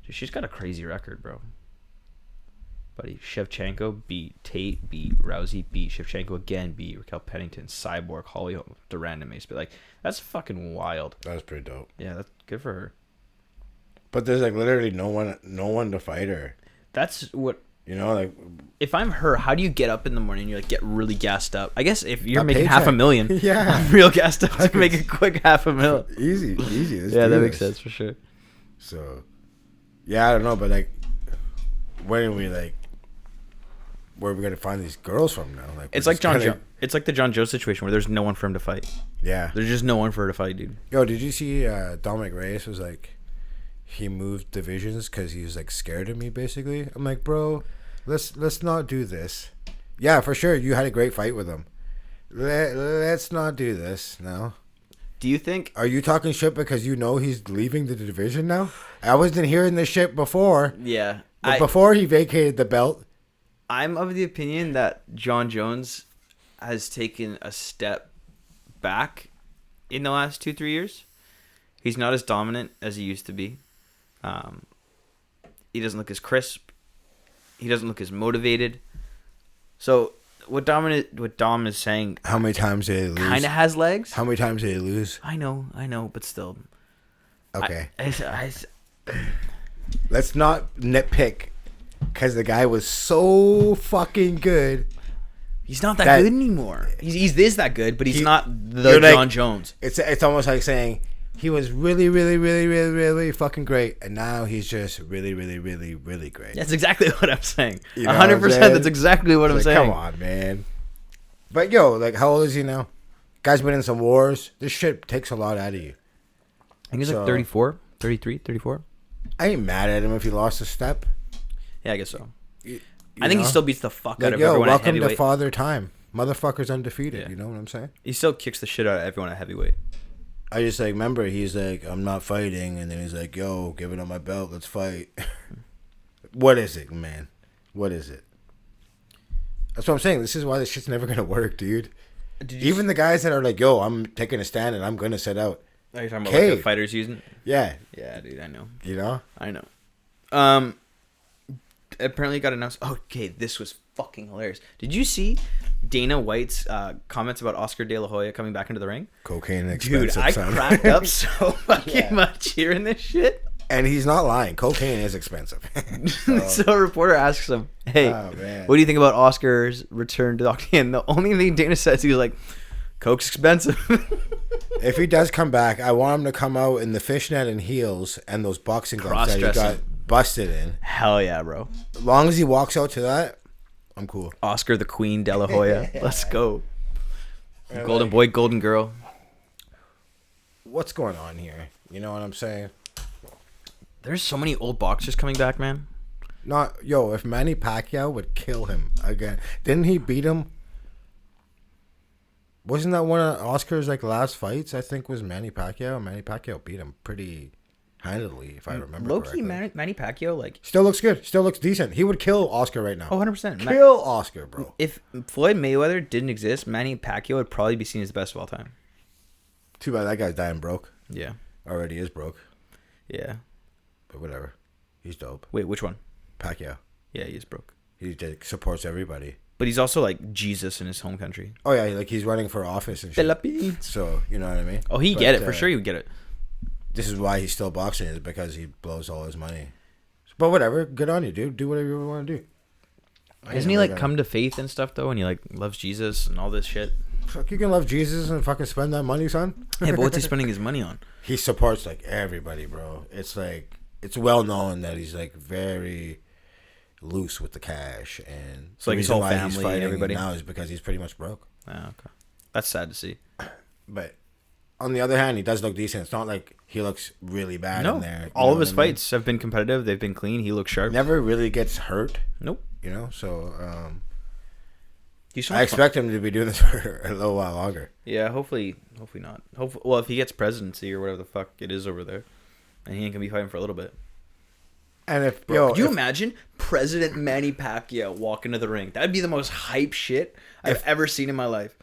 Dude, she's got a crazy record, bro. Buddy, Shevchenko beat Tate, beat Rousey, beat Shevchenko again, beat Raquel Pennington, Cyborg, Holly Holm, Durand, and Mace. But like, that's fucking wild. That's pretty dope. Yeah, that's good for her. But there's like literally no one to fight her. That's what. You know, like If I'm her, how do you get up in the morning and you like get really gassed up? I guess if you're A making paycheck. $500,000, Yeah. I'm real gassed up to make a quick $500,000. easy. Let's Yeah, do that makes this. sense for sure. So, yeah, I don't know, but like, when are we like, where are we gonna find these girls from now? Like, It's we're like just kinda- It's like the John Joe situation where there's no one for him to fight. Yeah. There's just no one for her to fight, dude. Yo, did you see Dominic Reyes was like, he moved divisions because he was like scared of me, basically. I'm like, bro, let's not do this. Yeah, for sure, you had a great fight with him. Let's not do this now. Do you think? Are you talking shit because you know he's leaving the division now? I wasn't hearing this shit before. Yeah, But before he vacated the belt. I'm of the opinion that John Jones has taken a step back in the last 2-3 years. He's not as dominant as he used to be. He doesn't look as crisp. He doesn't look as motivated. So what Dom is saying, How many times did he lose? kind of has legs. How many times did he lose? I know, but still. Okay. I Let's not nitpick because the guy was so fucking good. he's not that That- good anymore. He's that good, but he's not the you're like- John Jones. It's almost like saying he was really, really, really, really, really fucking great, and now he's just really, really, really, really great. That's exactly what I'm saying. You know what I'm 100%. saying? That's exactly what I'm Like, saying. come on, man. But yo, like, how old is he now? Guy's been in some wars. This shit takes a lot out of you. I think he's So- like 34, 33, 34. I ain't mad at him if he lost a step. Yeah, I guess so. You I think know? he still beats the fuck out Like, of yo, everyone at welcome to heavyweight. father time. Motherfucker's undefeated. Yeah. You know what I'm saying? He still kicks the shit out of everyone at heavyweight. I just like remember he's like, I'm not fighting, and then he's like, yo, giving up my belt, let's fight. What is it, man? What is it? That's what I'm saying. This is why this shit's never gonna work, dude. Even the guys that are like, yo, I'm taking a stand and I'm gonna set out. Are you talking about Okay. like the fighters using? Yeah, Yeah, dude, I know. you know. I know. Apparently got announced. Okay, this was fucking hilarious. Did you see Dana White's comments about Oscar De La Hoya coming back into the ring? Cocaine Dude, expensive, I son. cracked up so fucking Yeah. much hearing this shit. And he's not lying. Cocaine is expensive. So a reporter asks him, "Hey, Oh, man. what do you think about Oscar's return to the octagon?" The only thing Dana says, he was like, Coke's expensive. If he does come back, I want him to come out in the fishnet and heels and those boxing gloves that he got busted in. Hell yeah, bro. As long as he walks out to that, I'm cool. Oscar the Queen De La Hoya. Let's go. Golden boy, golden girl. What's going on here? You know what I'm saying? There's so many old boxers coming back, man. If Manny Pacquiao would kill him again. Didn't he beat him? Wasn't that one of Oscar's last fights? I think was Manny Pacquiao. Manny Pacquiao beat him pretty handily, if I remember correctly. Low-key, Manny Pacquiao, still looks good. Still looks decent. He would kill Oscar right now. Oh, 100%. Kill Oscar, bro. If Floyd Mayweather didn't exist, Manny Pacquiao would probably be seen as the best of all time. Too bad that guy's dying broke. Yeah. Already is broke. Yeah. But whatever. He's dope. Wait, which one? Pacquiao. Yeah, he is broke. He supports everybody. But he's also like Jesus in his home country. Oh, yeah. He's running for office and shit. Philippines. So, you know what I mean? Oh, he'd get it. For sure he would get it. This is why he's still boxing, is because he blows all his money. But whatever. Good on you, dude. Do whatever you want to do. Doesn't he come to faith and stuff, though? And he loves Jesus and all this shit? Fuck, you can love Jesus and fucking spend that money, son. Yeah, but what's he spending his money on? He supports everybody, bro. It's well known that he's very loose with the cash, and so his whole family and everybody now is because he's pretty much broke. Oh, okay, that's sad to see. But on the other hand, he does look decent. It's not like he looks really bad in there. All of his fights have been competitive. They've been clean. He looks sharp. Never really gets hurt. Nope. So he's I expect him to be doing this for a little while longer. Yeah, hopefully not. Well, if he gets presidency or whatever the fuck it is over there, and he ain't gonna be fighting for a little bit. And could you imagine President Manny Pacquiao walk into the ring? That'd be the most hype shit I've ever seen in my life.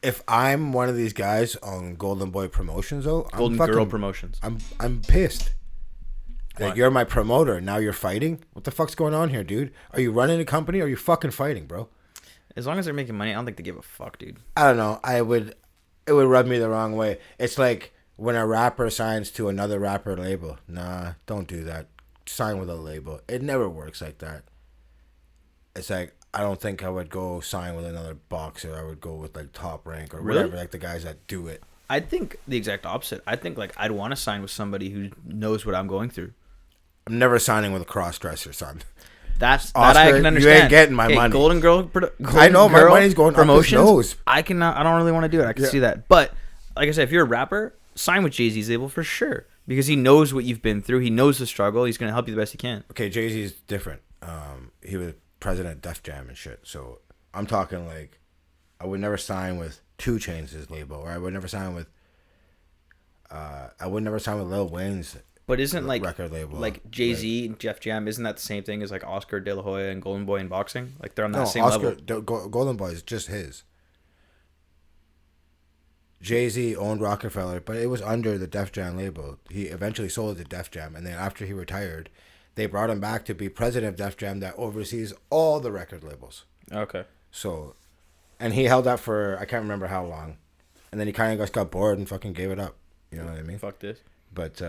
If I'm one of these guys on Golden Boy Promotions, though, Golden Girl Promotions, I'm pissed. You're my promoter. Now you're fighting? What the fuck's going on here, dude? Are you running a company or are you fucking fighting, bro? As long as they're making money, I don't think they give a fuck, dude. I don't know. It would rub me the wrong way. It's like when a rapper signs to another rapper label. Nah, don't do that. Sign with a label. It never works like that. It's I don't think I would go sign with another boxer. I would go with Top Rank or whatever, the guys that do it. I think the exact opposite. I think I'd want to sign with somebody who knows what I'm going through. I'm never signing with a cross-dresser, son. That Oscar, I can understand. You ain't getting my money. Golden Girl I know my money's going promotions. Up his nose. I don't really want to do it. I can see that. But like I said, if you're a rapper, sign with Jay-Z's label for sure. Because he knows what you've been through. He knows the struggle. He's going to help you the best he can. Okay, Jay-Z's different. He was president of Def Jam and shit. So I'm talking I would never sign with 2 Chainz' label, or I would never sign with Lil Wayne's. But isn't record label Jay-Z and Def Jam? Isn't that the same thing as Oscar De La Hoya and Golden Boy in boxing? They're on that same level. Golden Boy is just his. Jay-Z owned Rockefeller, but it was under the Def Jam label. He eventually sold it to Def Jam, and then after he retired, they brought him back to be president of Def Jam that oversees all the record labels. Okay. So, and he held that for, I can't remember how long. And then he kind of just got bored and fucking gave it up. You know what I mean? Fuck this. But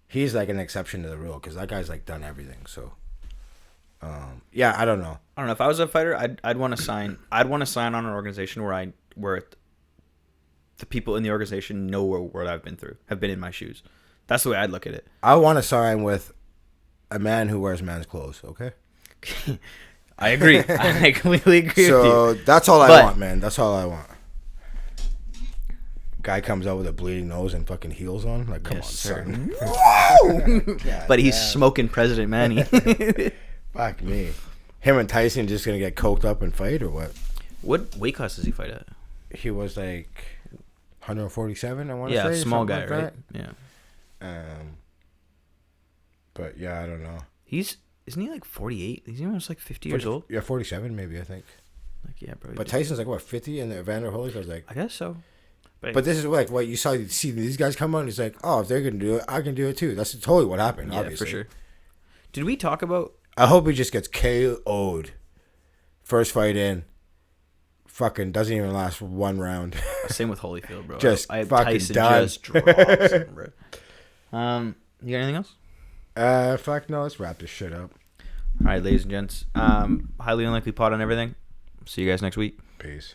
he's an exception to the rule because that guy's done everything. So, yeah, I don't know. I don't know. If I was a fighter, I'd want to sign. I'd want to sign on an organization where the people in the organization know what I've been through, have been in my shoes. That's the way I'd look at it. I want to sign with a man who wears man's clothes, okay? I agree. I completely agree with you. So that's all I want, man. That's all I want. Guy comes out with a bleeding nose and fucking heels on. Come on, son. But he's smoking President Manny. Fuck me. Him and Tyson just going to get coked up and fight or what? What weight class does he fight at? He was 147, I want to say. Yeah, small guy, right? Yeah. But yeah, I don't know. Isn't he 48? He's almost 50 years old. Yeah, 47 maybe, I think. Yeah, bro. But Tyson's 50, and Evander Holyfield's I guess so. But this is what you see these guys come on. He's oh, if they're gonna do it, I can do it too. That's totally what happened. Yeah, obviously. for sure. Did we talk about? I hope he just gets KO'd. First fight in. Fucking doesn't even last 1 round. Same with Holyfield, bro. Just fucking Tyson done. Just drops him, bro. You got anything else? Fuck no. Let's wrap this shit up. All right, ladies and gents. Highly unlikely pod on everything. See you guys next week. Peace.